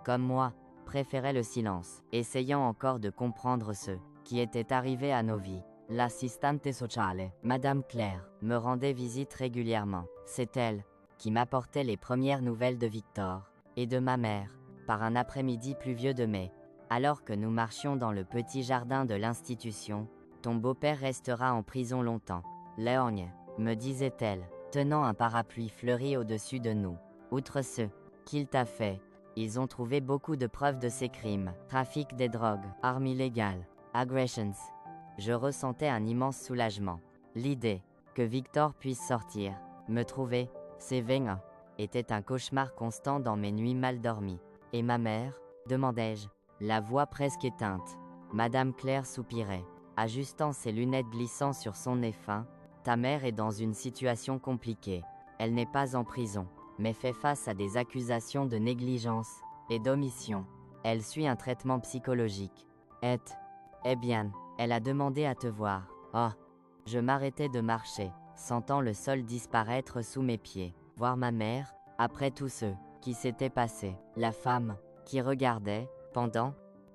comme moi, préféraient le silence, essayant encore de comprendre ce qui était arrivé à nos vies. L'assistante sociale, Madame Claire, me rendait visite régulièrement. C'est elle qui m'apportait les premières nouvelles de Victor et de ma mère, par un après-midi pluvieux de mai. Alors que nous marchions dans le petit jardin de l'institution, ton beau-père restera en prison longtemps. Léogne, me disait-elle, tenant un parapluie fleuri au-dessus de nous. Outre ce qu'il t'a fait, ils ont trouvé beaucoup de preuves de ses crimes. Trafic des drogues, armes illégales, agressions. Je ressentais un immense soulagement. L'idée que Victor puisse sortir, me trouver, s'éveiller, était un cauchemar constant dans mes nuits mal dormies. Et ma mère, demandai-je, la voix presque éteinte. Madame Claire soupirait, ajustant ses lunettes glissant sur son nez fin. Ta mère est dans une situation compliquée. Elle n'est pas en prison, mais fait face à des accusations de négligence et d'omission. Elle suit un traitement psychologique. Eh bien, elle a demandé à te voir. Oh. Je m'arrêtais de marcher, sentant le sol disparaître sous mes pieds. Voir ma mère, après tout ce qui s'était passé. La femme, qui regardait, pendant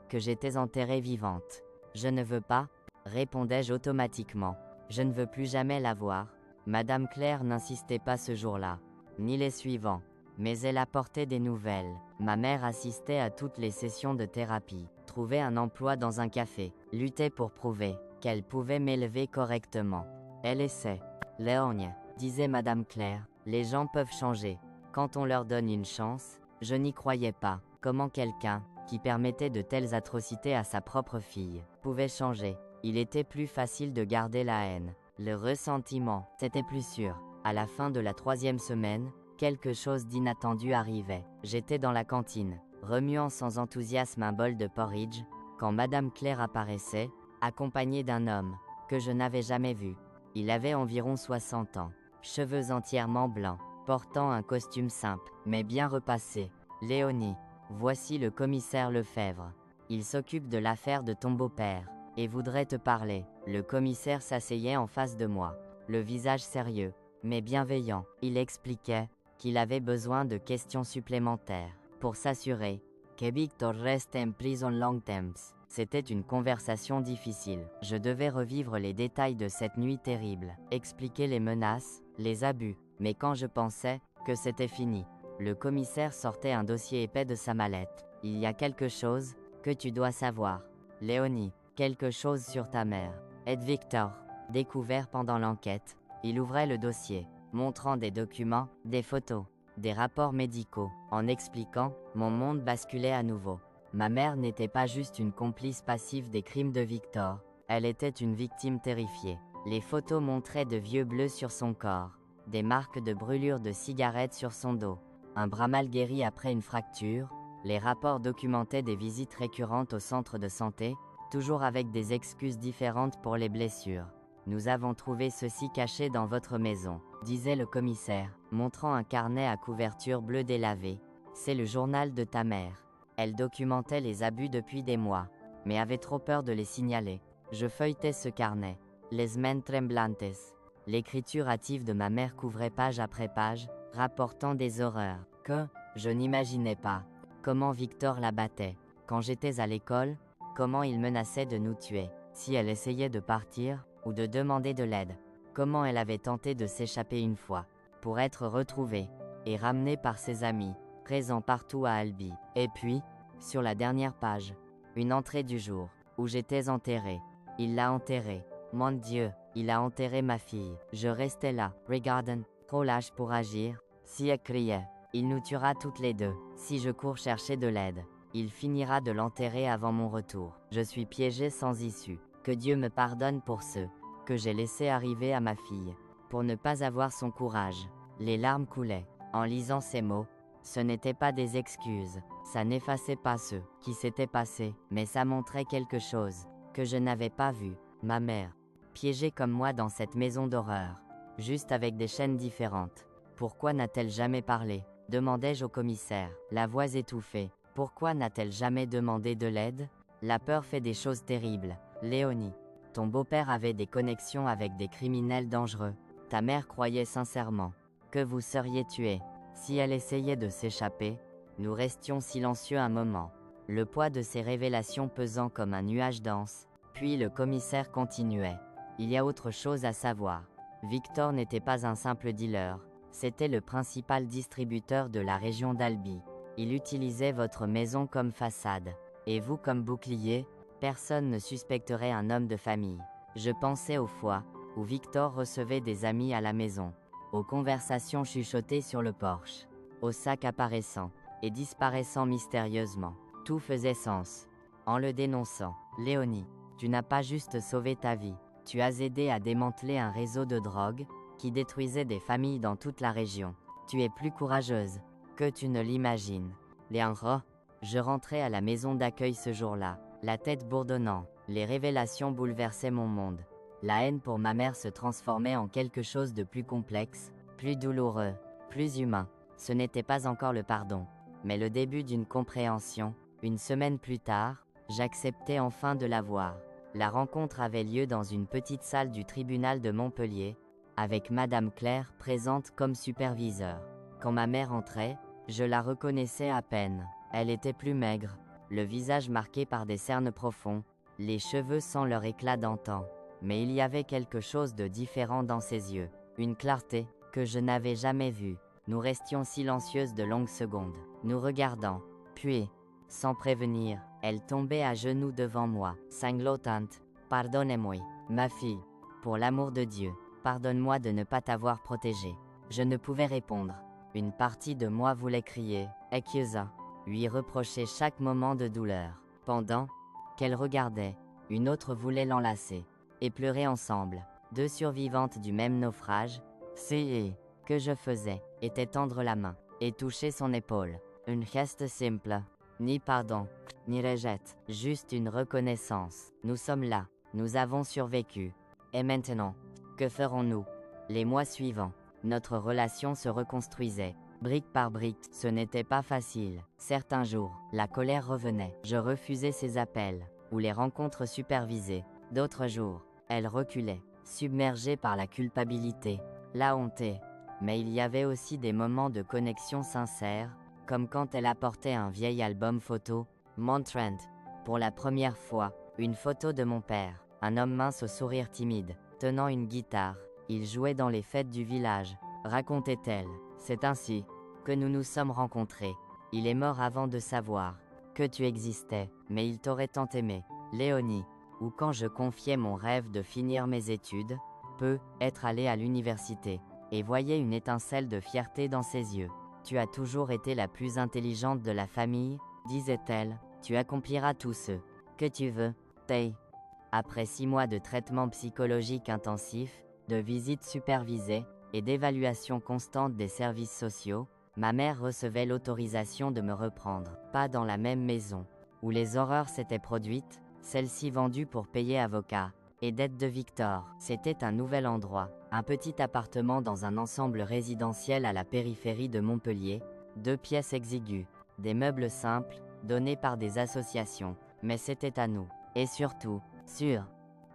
que j'étais enterrée vivante. Je ne veux pas, répondais-je automatiquement. Je ne veux plus jamais la voir. Madame Claire n'insistait pas ce jour-là, ni les suivants. Mais elle apportait des nouvelles. Ma mère assistait à toutes les sessions de thérapie, trouvait un emploi dans un café, luttait pour prouver qu'elle pouvait m'élever correctement. Elle essaie. Léonie, disait Madame Claire, les gens peuvent changer. Quand on leur donne une chance, je n'y croyais pas. Comment quelqu'un, qui permettait de telles atrocités à sa propre fille, pouvait changer? Il était plus facile de garder la haine. Le ressentiment, c'était plus sûr. À la fin de la 3e semaine, quelque chose d'inattendu arrivait. J'étais dans la cantine, remuant sans enthousiasme un bol de porridge, quand Madame Claire apparaissait, accompagnée d'un homme, que je n'avais jamais vu. Il avait environ 60 ans, cheveux entièrement blancs, portant un costume simple, mais bien repassé. Léonie, voici le commissaire Lefebvre. Il s'occupe de l'affaire de ton beau-père, et voudrait te parler. Le commissaire s'asseyait en face de moi, le visage sérieux, mais bienveillant. Il expliquait qu'il avait besoin de questions supplémentaires pour s'assurer que Victor reste en prison long terme. C'était une conversation difficile. Je devais revivre les détails de cette nuit terrible, expliquer les menaces, les abus. Mais quand je pensais que c'était fini, le commissaire sortait un dossier épais de sa mallette. Il y a quelque chose que tu dois savoir. Léonie, quelque chose sur ta mère. Ed Victor, découvert pendant l'enquête. Il ouvrait le dossier, montrant des documents, des photos, des rapports médicaux. En expliquant, mon monde basculait à nouveau. Ma mère n'était pas juste une complice passive des crimes de Victor, elle était une victime terrifiée. Les photos montraient de vieux bleus sur son corps, des marques de brûlures de cigarettes sur son dos, un bras mal guéri après une fracture. Les rapports documentaient des visites récurrentes au centre de santé, toujours avec des excuses différentes pour les blessures. Nous avons trouvé ceci caché dans votre maison, disait le commissaire, montrant un carnet à couverture bleue délavée. C'est le journal de ta mère. Elle documentait les abus depuis des mois, mais avait trop peur de les signaler. Je feuilletais ce carnet. Les mains tremblantes. L'écriture hâtive de ma mère couvrait page après page, rapportant des horreurs que je n'imaginais pas. Comment Victor la battait. Quand j'étais à l'école, comment il menaçait de nous tuer si elle essayait de partir ou de demander de l'aide. Comment elle avait tenté de s'échapper une fois, pour être retrouvée et ramenée par ses amis, présents partout à Albi. Et puis, sur la dernière page, une entrée du jour, où j'étais enterrée. Il l'a enterrée. Mon Dieu, il a enterré ma fille. Je restais là, regardant, trop lâche pour agir. Si elle criait, il nous tuera toutes les deux. Si je cours chercher de l'aide, il finira de l'enterrer avant mon retour. Je suis piégée sans issue. Que Dieu me pardonne pour ceux que j'ai laissé arriver à ma fille, pour ne pas avoir son courage. Les larmes coulaient. En lisant ces mots, ce n'étaient pas des excuses, ça n'effaçait pas ce qui s'était passé, mais ça montrait quelque chose que je n'avais pas vu. Ma mère, piégée comme moi dans cette maison d'horreur, juste avec des chaînes différentes. Pourquoi n'a-t-elle jamais parlé? Demandai-je au commissaire, la voix étouffée. Pourquoi n'a-t-elle jamais demandé de l'aide? La peur fait des choses terribles. Léonie, ton beau-père avait des connexions avec des criminels dangereux. Ta mère croyait sincèrement que vous seriez tués. Si elle essayait de s'échapper, nous restions silencieux un moment, le poids de ces révélations pesant comme un nuage dense. Puis le commissaire continuait. Il y a autre chose à savoir. Victor n'était pas un simple dealer, c'était le principal distributeur de la région d'Albi. Il utilisait votre maison comme façade, et vous comme bouclier. Personne ne suspecterait un homme de famille. Je pensais aux fois où Victor recevait des amis à la maison, aux conversations chuchotées sur le porche, aux sacs apparaissant et disparaissant mystérieusement. Tout faisait sens. En le dénonçant, Léonie, tu n'as pas juste sauvé ta vie, tu as aidé à démanteler un réseau de drogue qui détruisait des familles dans toute la région. Tu es plus courageuse que tu ne l'imagines. Léandre, je rentrais à la maison d'accueil ce jour-là, la tête bourdonnant. Les révélations bouleversaient mon monde. La haine pour ma mère se transformait en quelque chose de plus complexe, plus douloureux, plus humain. Ce n'était pas encore le pardon, mais le début d'une compréhension, Une semaine plus tard, j'acceptais enfin de la voir. La rencontre avait lieu dans une petite salle du tribunal de Montpellier, avec Madame Claire présente comme superviseur. Quand ma mère entrait, je la reconnaissais à peine. Elle était plus maigre, le visage marqué par des cernes profonds, les cheveux sans leur éclat d'antan. Mais il y avait quelque chose de différent dans ses yeux, une clarté que je n'avais jamais vue. Nous restions silencieuses de longues secondes, nous regardant. Puis, sans prévenir, elle tombait à genoux devant moi, sanglotante. Pardonnez-moi, ma fille. Pour l'amour de Dieu, pardonne-moi de ne pas t'avoir protégée. Je ne pouvais répondre. Une partie de moi voulait crier, Excuse, lui reprocher chaque moment de douleur. Pendant qu'elle regardait, une autre voulait l'enlacer et pleurer ensemble. Deux survivantes du même naufrage, c'est que je faisais, était tendre la main et toucher son épaule. Un geste simple, ni pardon, ni rejette, juste une reconnaissance. Nous sommes là, nous avons survécu. Et maintenant, que ferons-nous? Les mois suivants, notre relation se reconstruisait, brique par brique. Ce n'était pas facile. Certains jours, la colère revenait. Je refusais ses appels, ou les rencontres supervisées. D'autres jours, elle reculait, submergée par la culpabilité, la honte. Mais il y avait aussi des moments de connexion sincère, comme quand elle apportait un vieil album photo, montrant, pour la première fois, une photo de mon père, un homme mince au sourire timide, tenant une guitare. Il jouait dans les fêtes du village, racontait-elle. C'est ainsi que nous nous sommes rencontrés. Il est mort avant de savoir que tu existais, mais il t'aurait tant aimé, Léonie. Ou quand je confiais mon rêve de finir mes études, être allé à l'université, et voyais une étincelle de fierté dans ses yeux. Tu as toujours été la plus intelligente de la famille, disait-elle, tu accompliras tout ce que tu veux, Tay. Après 6 mois de traitement psychologique intensif, de visites supervisées, et d'évaluation constante des services sociaux, ma mère recevait l'autorisation de me reprendre. Pas dans la même maison, où les horreurs s'étaient produites, celle-ci vendue pour payer avocat, et dette de Victor. C'était un nouvel endroit, un petit appartement dans un ensemble résidentiel à la périphérie de Montpellier, 2 pièces exiguës, des meubles simples, donnés par des associations, mais c'était à nous. Et surtout, sûr,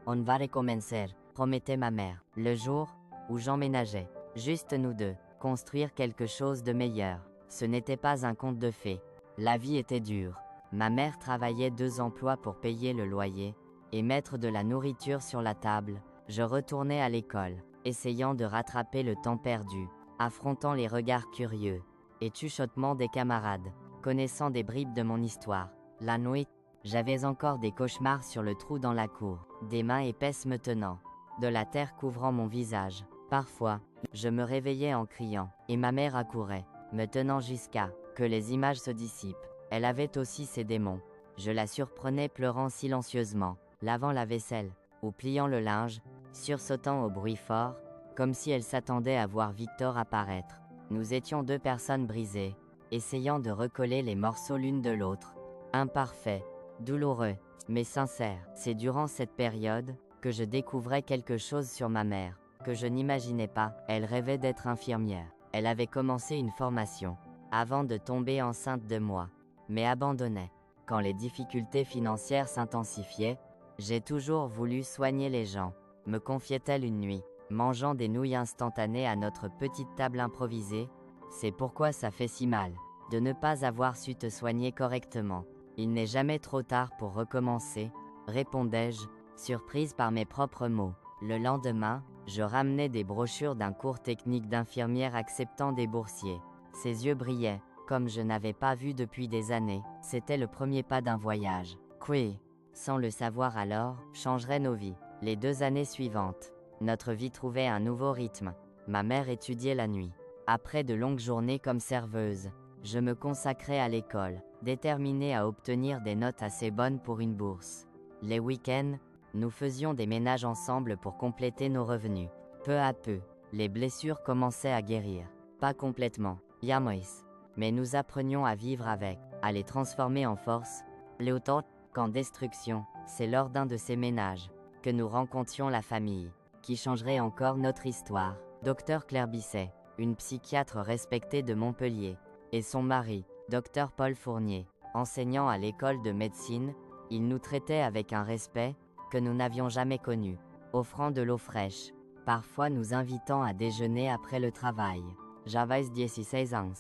on va recommencer, promettait ma mère, le jour où j'emménageais, juste nous deux, construire quelque chose de meilleur. Ce n'était pas un conte de fées. La vie était dure. Ma mère travaillait 2 emplois pour payer le loyer et mettre de la nourriture sur la table. Je retournais à l'école, essayant de rattraper le temps perdu, affrontant les regards curieux et chuchotements des camarades, connaissant des bribes de mon histoire. La nuit, j'avais encore des cauchemars sur le trou dans la cour, des mains épaisses me tenant, de la terre couvrant mon visage. Parfois, je me réveillais en criant, et ma mère accourait, me tenant jusqu'à que les images se dissipent. Elle avait aussi ses démons. Je la surprenais pleurant silencieusement, lavant la vaisselle, ou pliant le linge, sursautant au bruit fort, comme si elle s'attendait à voir Victor apparaître. Nous étions 2 personnes brisées, essayant de recoller les morceaux l'une de l'autre. Imparfait, douloureux, mais sincère. C'est durant cette période que je découvrais quelque chose sur ma mère, que je n'imaginais pas. Elle rêvait d'être infirmière. Elle avait commencé une formation, avant de tomber enceinte de moi, mais abandonnait. Quand les difficultés financières s'intensifiaient, j'ai toujours voulu soigner les gens, me confiait-elle une nuit, mangeant des nouilles instantanées à notre petite table improvisée. C'est pourquoi ça fait si mal, de ne pas avoir su te soigner correctement. Il n'est jamais trop tard pour recommencer, répondais-je, surprise par mes propres mots. Le lendemain, je ramenais des brochures d'un cours technique d'infirmière acceptant des boursiers. Ses yeux brillaient, comme je n'avais pas vu depuis des années. C'était le premier pas d'un voyage, qui, sans le savoir alors, changerait nos vies. Les 2 années suivantes, notre vie trouvait un nouveau rythme. Ma mère étudiait la nuit. Après de longues journées comme serveuse, je me consacrais à l'école, déterminée à obtenir des notes assez bonnes pour une bourse. Les week-ends, nous faisions des ménages ensemble pour compléter nos revenus. Peu à peu, les blessures commençaient à guérir. Pas complètement, Yamois. Mais nous apprenions à vivre avec, à les transformer en force. Le autant qu'en destruction, c'est lors d'un de ces ménages que nous rencontrions la famille, qui changerait encore notre histoire. Dr Claire Bisset, une psychiatre respectée de Montpellier, et son mari, Dr Paul Fournier, Enseignant à l'école de médecine, il nous traitait avec un respect que nous n'avions jamais connu, offrant de l'eau fraîche, parfois nous invitant à déjeuner après le travail. J'avais 16 ans.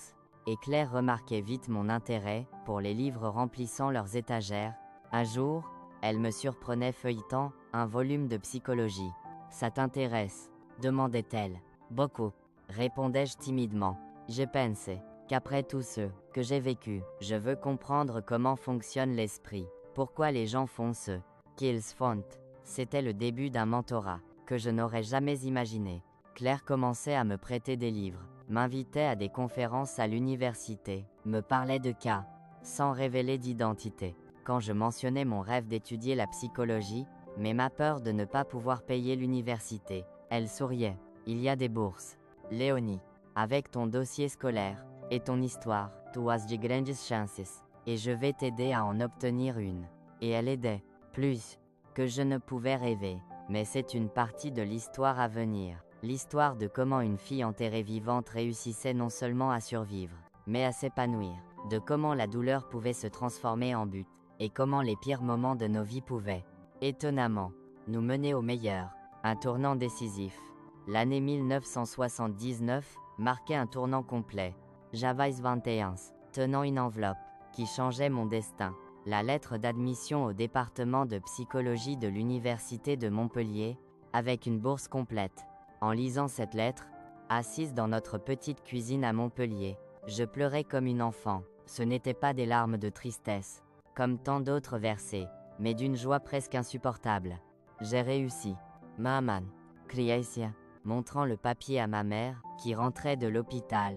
Et Claire remarquait vite mon intérêt pour les livres remplissant leurs étagères. Un jour, elle me surprenait feuilletant un volume de psychologie. Ça t'intéresse? Demandait-elle. Beaucoup, répondais-je timidement. J'ai pensé qu'après tout ce que j'ai vécu, je veux comprendre comment fonctionne l'esprit. Pourquoi les gens font ce qu'ils font. C'était le début d'un mentorat que je n'aurais jamais imaginé. Claire commençait à me prêter des livres, m'invitait à des conférences à l'université, me parlait de cas, sans révéler d'identité. Quand je mentionnais mon rêve d'étudier la psychologie, mais ma peur de ne pas pouvoir payer l'université, elle souriait. Il y a des bourses. Léonie, avec ton dossier scolaire et ton histoire, tu as de grandes chances, et je vais t'aider à en obtenir une. Et elle aidait, plus que je ne pouvais rêver. Mais c'est une partie de l'histoire à venir. L'histoire de comment une fille enterrée vivante réussissait non seulement à survivre, mais à s'épanouir. De comment la douleur pouvait se transformer en but. Et comment les pires moments de nos vies pouvaient, étonnamment, nous mener au meilleur. Un tournant décisif. L'année 1979 marquait un tournant complet. J'avais 21, tenant une enveloppe qui changeait mon destin. La lettre d'admission au département de psychologie de l'université de Montpellier, avec une bourse complète. En lisant cette lettre, assise dans notre petite cuisine à Montpellier, je pleurais comme une enfant. Ce n'étaient pas des larmes de tristesse, comme tant d'autres versets, mais d'une joie presque insupportable. J'ai réussi. Maman, criai-je, montrant le papier à ma mère, qui rentrait de l'hôpital,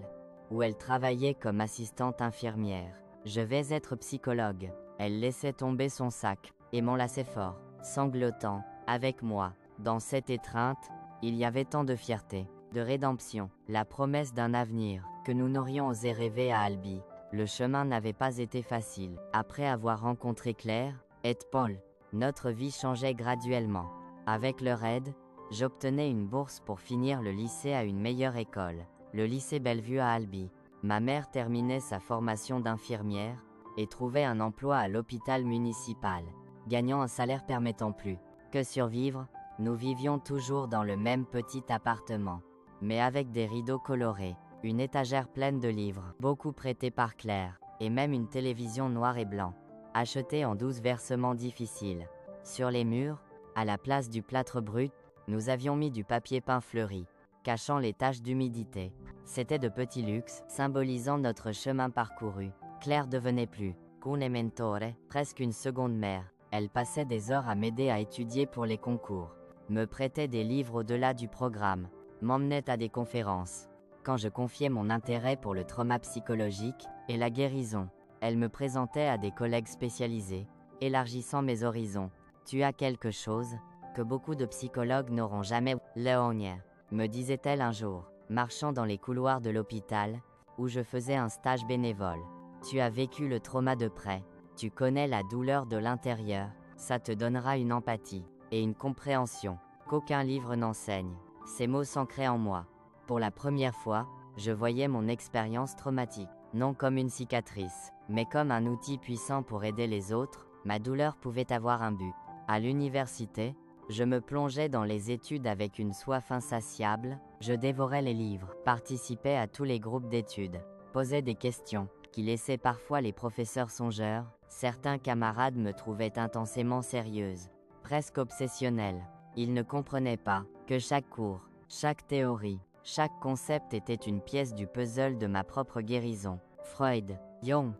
où elle travaillait comme assistante infirmière. Je vais être psychologue. Elle laissait tomber son sac, et m'enlaçait fort, sanglotant, avec moi. Dans cette étreinte, il y avait tant de fierté, de rédemption, la promesse d'un avenir, que nous n'aurions osé rêver à Albi. Le chemin n'avait pas été facile. Après avoir rencontré Claire et Paul, notre vie changeait graduellement. Avec leur aide, j'obtenais une bourse pour finir le lycée à une meilleure école, le lycée Bellevue à Albi. Ma mère terminait sa formation d'infirmière et trouvait un emploi à l'hôpital municipal, gagnant un salaire permettant plus que survivre. Nous vivions toujours dans le même petit appartement, mais avec des rideaux colorés, une étagère pleine de livres, beaucoup prêtés par Claire, et même une télévision noir et blanc, achetée en 12 versements difficiles. Sur les murs, à la place du plâtre brut, nous avions mis du papier peint fleuri, cachant les taches d'humidité. C'était de petits luxes, symbolisant notre chemin parcouru. Claire devenait plus qu'une mentore, presque une seconde mère. Elle passait des heures à m'aider à étudier pour les concours, me prêtait des livres au-delà du programme, m'emmenait à des conférences. Quand je confiais mon intérêt pour le trauma psychologique et la guérison, elle me présentait à des collègues spécialisés, élargissant mes horizons. Tu as quelque chose que beaucoup de psychologues n'auront jamais. Léonie, me disait-elle un jour, marchant dans les couloirs de l'hôpital, où je faisais un stage bénévole. Tu as vécu le trauma de près, tu connais la douleur de l'intérieur, ça te donnera une empathie et une compréhension qu'aucun livre n'enseigne. Ces mots s'ancraient en moi. Pour la première fois, je voyais mon expérience traumatique, non comme une cicatrice, mais comme un outil puissant pour aider les autres. Ma douleur pouvait avoir un but. À l'université, je me plongeais dans les études avec une soif insatiable, je dévorais les livres, participais à tous les groupes d'études, posais des questions, qui laissaient parfois les professeurs songeurs. Certains camarades me trouvaient intensément sérieuse, presque obsessionnelle. Ils ne comprenaient pas que chaque cours, chaque théorie, chaque concept était une pièce du puzzle de ma propre guérison. Freud, Jung,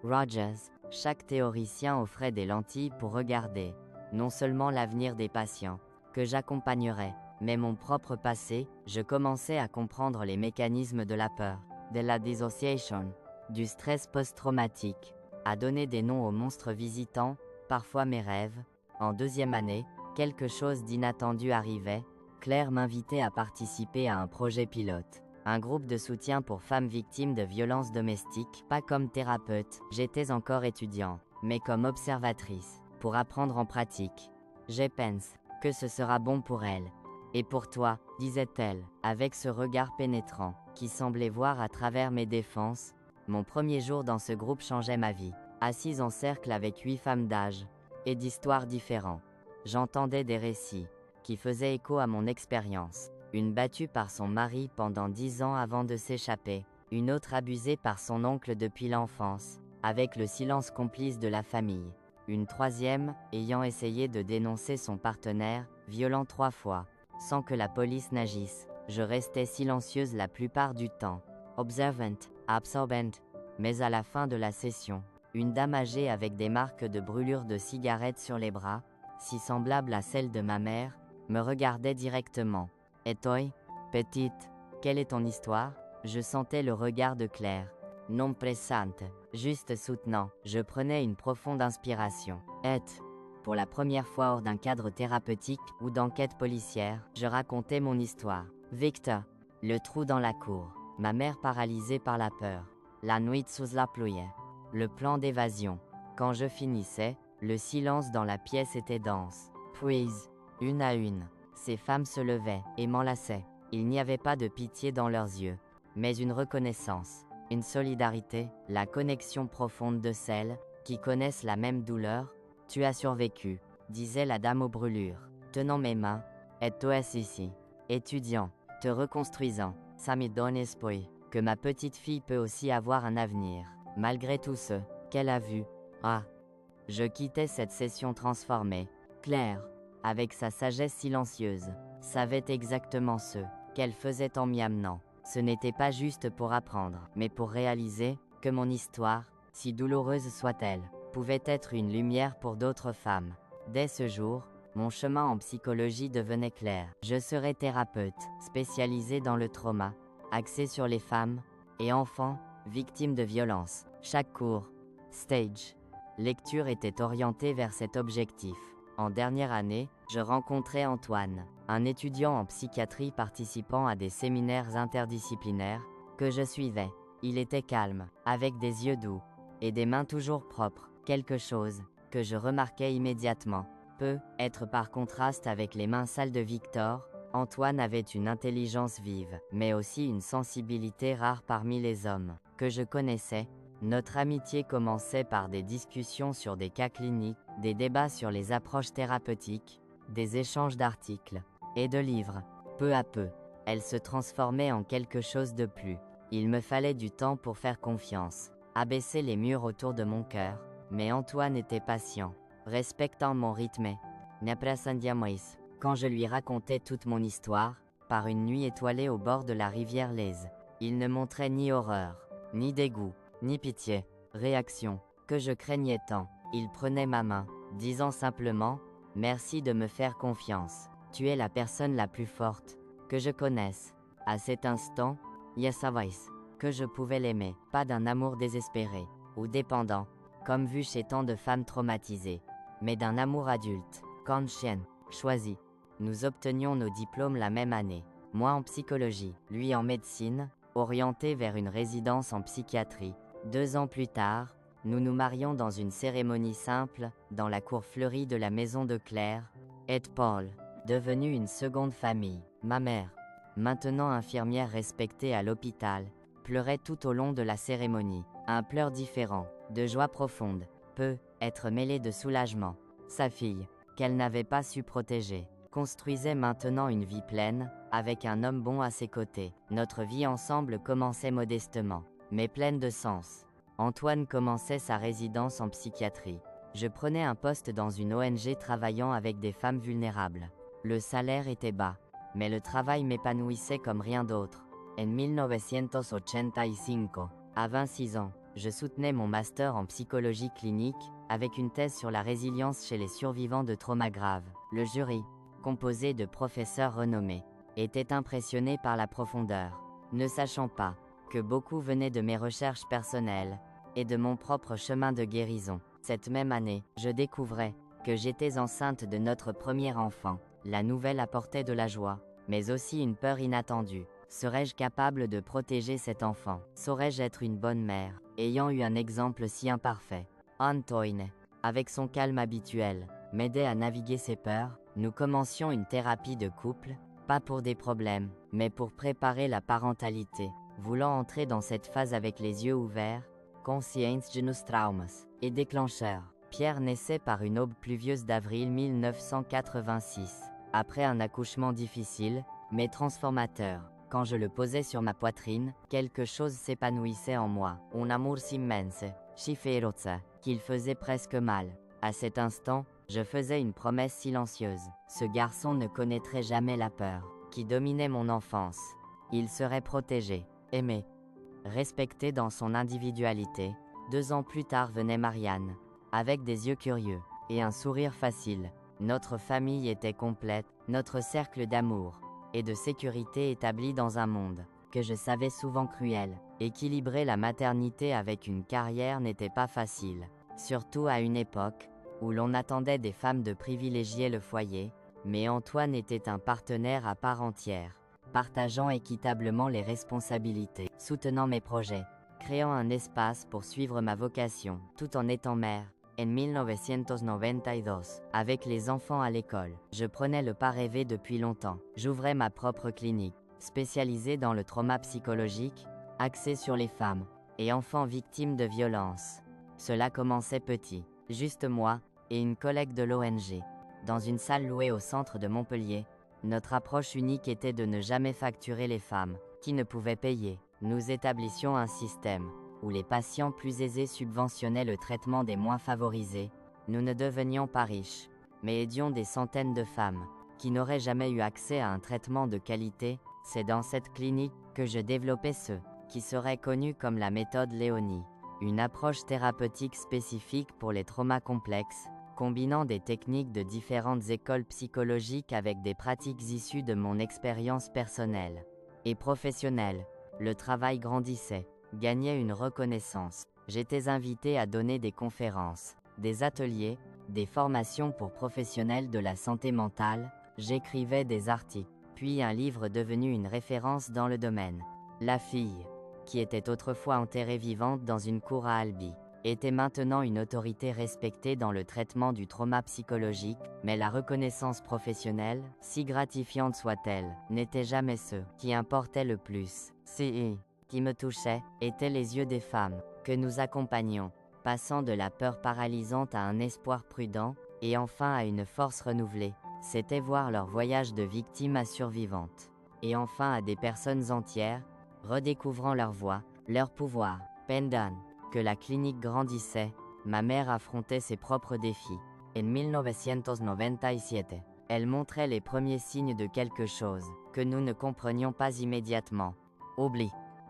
Rogers, chaque théoricien offrait des lentilles pour regarder, non seulement l'avenir des patients, que j'accompagnerais, mais mon propre passé. Je commençais à comprendre les mécanismes de la peur, de la dissociation, du stress post-traumatique, à donner des noms aux monstres visitants, parfois mes rêves. En deuxième année, quelque chose d'inattendu arrivait. Claire m'invitait à participer à un projet pilote, un groupe de soutien pour femmes victimes de violences domestiques. Pas comme thérapeute, j'étais encore étudiant, mais comme observatrice, pour apprendre en pratique. Je pense que ce sera bon pour elle. Et pour toi, disait-elle, avec ce regard pénétrant, qui semblait voir à travers mes défenses. Mon premier jour dans ce groupe changeait ma vie. assise en cercle avec 8 femmes d'âge et d'histoires différents. J'entendais des récits qui faisaient écho à mon expérience. Une battue par son mari pendant 10 ans avant de s'échapper, une autre abusée par son oncle depuis l'enfance, avec le silence complice de la famille. Une troisième, ayant essayé de dénoncer son partenaire, violent 3 fois, sans que la police n'agisse. Je restais silencieuse la plupart du temps, observant, absorbent. Mais à la fin de la session, une dame âgée avec des marques de brûlure de cigarettes sur les bras, si semblable à celle de ma mère, me regardait directement. « Et toi, petite, quelle est ton histoire ?» Je sentais le regard de Claire. Non pressante, juste soutenant. Je prenais une profonde inspiration. Et, pour la première fois hors d'un cadre thérapeutique ou d'enquête policière, je racontais mon histoire. Victor, le trou dans la cour. Ma mère paralysée par la peur. La nuit sous la pluie. Le plan d'évasion. Quand je finissais, le silence dans la pièce était dense. Puis, une à une, ces femmes se levaient et m'enlaçaient. Il n'y avait pas de pitié dans leurs yeux, mais une reconnaissance, une solidarité, la connexion profonde de celles qui connaissent la même douleur. « Tu as survécu », disait la dame aux brûlures, tenant mes mains. « Et toi ici, étudiant, te reconstruisant, ça me donne espoir que ma petite fille peut aussi avoir un avenir, malgré tout ce qu'elle a vu. » Ah, je quittais cette session transformée. Claire, avec sa sagesse silencieuse, savait exactement ce qu'elle faisait en m'y amenant. Ce n'était pas juste pour apprendre, mais pour réaliser que mon histoire, si douloureuse soit-elle, pouvait être une lumière pour d'autres femmes. Dès ce jour, mon chemin en psychologie devenait clair. Je serais thérapeute, spécialisée dans le trauma, axée sur les femmes et enfants victimes de violences. Chaque cours, stage, lecture était orientée vers cet objectif. En dernière année, je rencontrai Antoine, un étudiant en psychiatrie participant à des séminaires interdisciplinaires que je suivais. Il était calme, avec des yeux doux et des mains toujours propres, quelque chose que je remarquais immédiatement. Peut être par contraste avec les mains sales de Victor, Antoine avait une intelligence vive, mais aussi une sensibilité rare parmi les hommes que je connaissais. Notre amitié commençait par des discussions sur des cas cliniques, des débats sur les approches thérapeutiques, des échanges d'articles et de livres. Peu à peu, elle se transformait en quelque chose de plus. Il me fallait du temps pour faire confiance, abaisser les murs autour de mon cœur, mais Antoine était patient, respectant mon rythme. Quand je lui racontais toute mon histoire, par une nuit étoilée au bord de la rivière Lez, il ne montrait ni horreur, ni dégoût, ni pitié, réaction, que je craignais tant. Il prenait ma main, disant simplement « Merci de me faire confiance. Tu es la personne la plus forte que je connaisse. » À cet instant, je savais que je pouvais l'aimer, pas d'un amour désespéré ou dépendant, comme vu chez tant de femmes traumatisées, mais d'un amour adulte, conscient, choisi. Nous obtenions nos diplômes la même année, moi en psychologie, lui en médecine, orienté vers une résidence en psychiatrie. 2 ans plus tard, nous nous marions dans une cérémonie simple, dans la cour fleurie de la maison de Claire et Paul, devenue une seconde famille. Ma mère, maintenant infirmière respectée à l'hôpital, pleurait tout au long de la cérémonie. Un pleur différent, de joie profonde, peut être mêlé de soulagement. Sa fille, qu'elle n'avait pas su protéger, construisait maintenant une vie pleine, avec un homme bon à ses côtés. Notre vie ensemble commençait modestement, mais pleine de sens. Antoine commençait sa résidence en psychiatrie. Je prenais un poste dans une ONG travaillant avec des femmes vulnérables. Le salaire était bas, mais le travail m'épanouissait comme rien d'autre. En 1985, à 26 ans, je soutenais mon master en psychologie clinique, avec une thèse sur la résilience chez les survivants de traumas graves. Le jury, composé de professeurs renommés, était impressionné par la profondeur, ne sachant pas que beaucoup venaient de mes recherches personnelles et de mon propre chemin de guérison. Cette même année, je découvrais que j'étais enceinte de notre premier enfant. La nouvelle apportait de la joie, mais aussi une peur inattendue. Serais-je capable de protéger cet enfant? Saurais-je être une bonne mère, ayant eu un exemple si imparfait? Antoine, avec son calme habituel, m'aidait à naviguer ses peurs. Nous commencions une thérapie de couple, pas pour des problèmes, mais pour préparer la parentalité. Voulant entrer dans cette phase avec les yeux ouverts, conscience de nos traumas, et déclencheur. Pierre naissait par une aube pluvieuse d'avril 1986, après un accouchement difficile, mais transformateur. Quand je le posais sur ma poitrine, quelque chose s'épanouissait en moi. Un amour immense, si feroce, qu'il faisait presque mal. À cet instant, je faisais une promesse silencieuse. Ce garçon ne connaîtrait jamais la peur, qui dominait mon enfance. Il serait protégé, aimé, respecté dans son individualité. 2 ans plus tard venait Marianne, avec des yeux curieux, et un sourire facile. Notre famille était complète, notre cercle d'amour et de sécurité établi dans un monde que je savais souvent cruel. Équilibrer la maternité avec une carrière n'était pas facile, surtout à une époque où l'on attendait des femmes de privilégier le foyer, mais Antoine était un partenaire à part entière, partageant équitablement les responsabilités, soutenant mes projets, créant un espace pour suivre ma vocation, tout en étant mère. En 1992, avec les enfants à l'école, je prenais le pas rêvé depuis longtemps. J'ouvrais ma propre clinique, spécialisée dans le trauma psychologique, axée sur les femmes et enfants victimes de violences. Cela commençait petit, juste moi et une collègue de l'ONG. Dans une salle louée au centre de Montpellier, notre approche unique était de ne jamais facturer les femmes qui ne pouvaient payer. Nous établissions un système où les patients plus aisés subventionnaient le traitement des moins favorisés. Nous ne devenions pas riches, mais aidions des centaines de femmes qui n'auraient jamais eu accès à un traitement de qualité. C'est dans cette clinique que je développais ce qui serait connu comme la méthode Léonie, une approche thérapeutique spécifique pour les traumas complexes, combinant des techniques de différentes écoles psychologiques avec des pratiques issues de mon expérience personnelle et professionnelle. Le travail grandissait, gagnait une reconnaissance. J'étais invité à donner des conférences, des ateliers, des formations pour professionnels de la santé mentale. J'écrivais des articles, puis un livre devenu une référence dans le domaine. La fille, qui était autrefois enterrée vivante dans une cour à Albi, était maintenant une autorité respectée dans le traitement du trauma psychologique, mais la reconnaissance professionnelle, si gratifiante soit-elle, n'était jamais ce qui importait le plus. Ce qui me touchait étaient les yeux des femmes que nous accompagnions, passant de la peur paralysante à un espoir prudent, et enfin à une force renouvelée. C'était voir leur voyage de victime à survivante, et enfin à des personnes entières, redécouvrant leur voix, leur pouvoir. Pendant que la clinique grandissait, ma mère affrontait ses propres défis. En 1997, elle montrait les premiers signes de quelque chose que nous ne comprenions pas immédiatement. Oubli,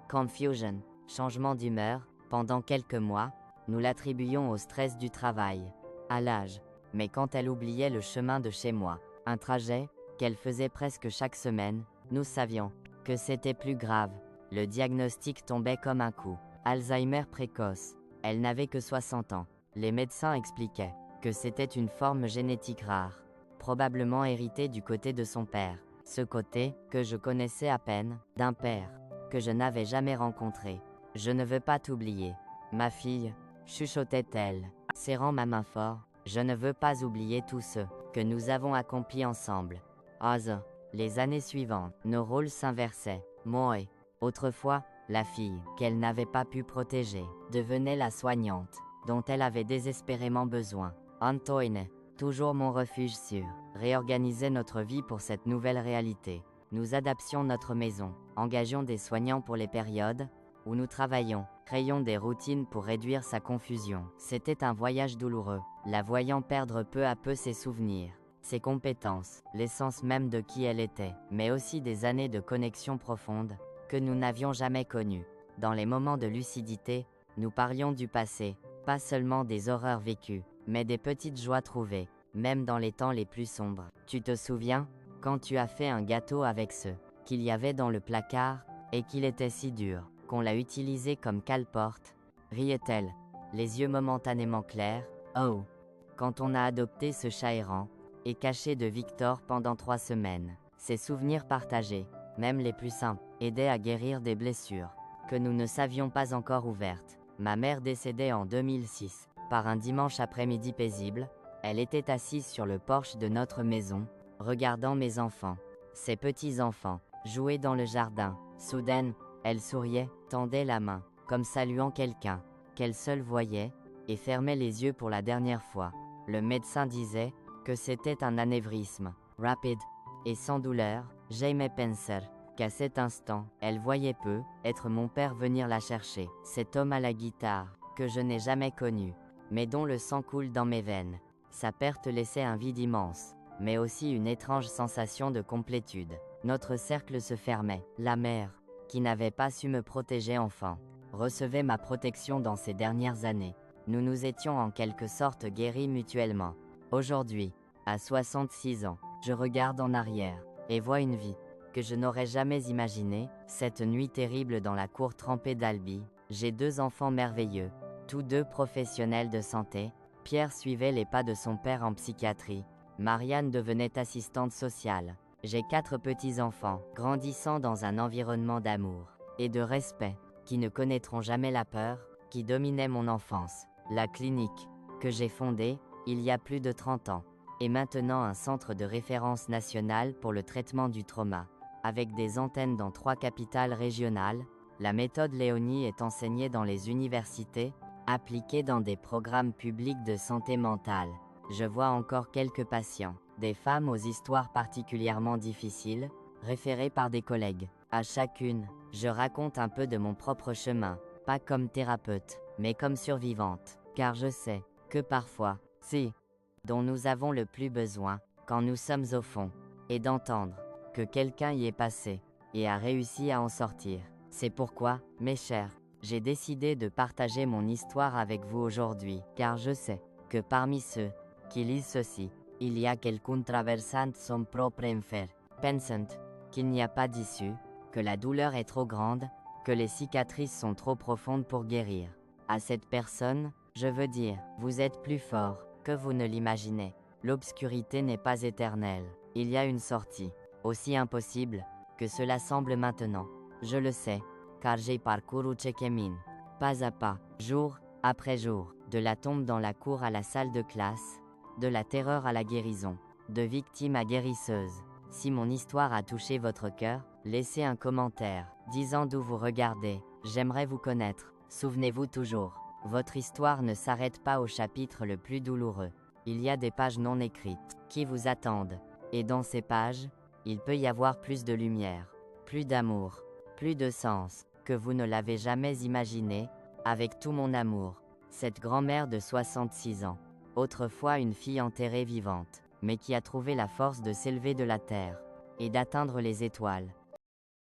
confusion, changement d'humeur. Pendant quelques mois, nous l'attribuions au stress du travail, à l'âge. Mais quand elle oubliait le chemin de chez moi, un trajet qu'elle faisait presque chaque semaine, nous savions que c'était plus grave. Le diagnostic tombait comme un coup. Alzheimer précoce. Elle n'avait que 60 ans. Les médecins expliquaient que c'était une forme génétique rare, probablement héritée du côté de son père, ce côté que je connaissais à peine, d'un père que je n'avais jamais rencontré. Je ne veux pas t'oublier, ma fille, chuchotait-elle, serrant ma main fort. Je ne veux pas oublier tout ce que nous avons accompli ensemble. Les années suivantes, nos rôles s'inversaient. Moi, autrefois, la fille qu'elle n'avait pas pu protéger, devenait la soignante dont elle avait désespérément besoin. Antoine, toujours mon refuge sûr, réorganisait notre vie pour cette nouvelle réalité. Nous adaptions notre maison, engagions des soignants pour les périodes où nous travaillions, créions des routines pour réduire sa confusion. C'était un voyage douloureux, la voyant perdre peu à peu ses souvenirs, ses compétences, l'essence même de qui elle était, mais aussi des années de connexion profonde que nous n'avions jamais connues. Dans les moments de lucidité, nous parlions du passé, pas seulement des horreurs vécues, mais des petites joies trouvées, même dans les temps les plus sombres. Tu te souviens, quand tu as fait un gâteau avec ce qu'il y avait dans le placard, et qu'il était si dur qu'on l'a utilisé comme cale-porte, riait-elle, les yeux momentanément clairs. Oh, quand on a adopté ce chat errant, et caché de Victor pendant 3 semaines. Ces souvenirs partagés, même les plus simples, aidaient à guérir des blessures que nous ne savions pas encore ouvertes. Ma mère décédait en 2006, par un dimanche après-midi paisible. Elle était assise sur le porche de notre maison, regardant mes enfants, ses petits-enfants, jouer dans le jardin. Soudain, elle souriait, tendait la main, comme saluant quelqu'un qu'elle seule voyait, et fermait les yeux pour la dernière fois. Le médecin disait que c'était un anévrisme, rapide, et sans douleur. J'aimais penser qu'à cet instant, elle voyait peu, être mon père venir la chercher. Cet homme à la guitare, que je n'ai jamais connu, mais dont le sang coule dans mes veines. Sa perte laissait un vide immense, mais aussi une étrange sensation de complétude. Notre cercle se fermait. La mère, qui n'avait pas su me protéger enfant, recevait ma protection dans ces dernières années. Nous nous étions en quelque sorte guéris mutuellement. Aujourd'hui, à 66 ans, je regarde en arrière, et vois une vie que je n'aurais jamais imaginée. Cette nuit terrible dans la cour trempée d'Albi, j'ai 2 enfants merveilleux, tous 2 professionnels de santé. Pierre suivait les pas de son père en psychiatrie. Marianne devenait assistante sociale. J'ai 4 petits-enfants, grandissant dans un environnement d'amour et de respect, qui ne connaîtront jamais la peur, qui dominait mon enfance. La clinique, que j'ai fondée, il y a plus de 30 ans, est maintenant un centre de référence national pour le traitement du trauma. Avec des antennes dans 3 capitales régionales, la méthode Léonie est enseignée dans les universités, appliquée dans des programmes publics de santé mentale. Je vois encore quelques patients, des femmes aux histoires particulièrement difficiles, référées par des collègues. À chacune, je raconte un peu de mon propre chemin, pas comme thérapeute, mais comme survivante, car je sais que parfois, c'est dont nous avons le plus besoin, quand nous sommes au fond, et d'entendre que quelqu'un y est passé, et a réussi à en sortir. C'est pourquoi, mes chers, j'ai décidé de partager mon histoire avec vous aujourd'hui, car je sais que parmi ceux qui lisent ceci, il y a quelqu'un traversant son propre enfer, pensant qu'il n'y a pas d'issue, que la douleur est trop grande, que les cicatrices sont trop profondes pour guérir. À cette personne, je veux dire, vous êtes plus fort que vous ne l'imaginez. L'obscurité n'est pas éternelle. Il y a une sortie, aussi impossible que cela semble maintenant. Je le sais, car j'ai parcouru ce chemin, pas à pas, jour après jour, de la tombe dans la cour à la salle de classe, de la terreur à la guérison, de victime à guérisseuse. Si mon histoire a touché votre cœur, laissez un commentaire, disant d'où vous regardez. J'aimerais vous connaître. Souvenez-vous toujours, votre histoire ne s'arrête pas au chapitre le plus douloureux. Il y a des pages non écrites, qui vous attendent. Et dans ces pages, il peut y avoir plus de lumière, plus d'amour, plus de sens, que vous ne l'avez jamais imaginé. Avec tout mon amour, cette grand-mère de 66 ans, autrefois une fille enterrée vivante, mais qui a trouvé la force de s'élever de la terre, et d'atteindre les étoiles.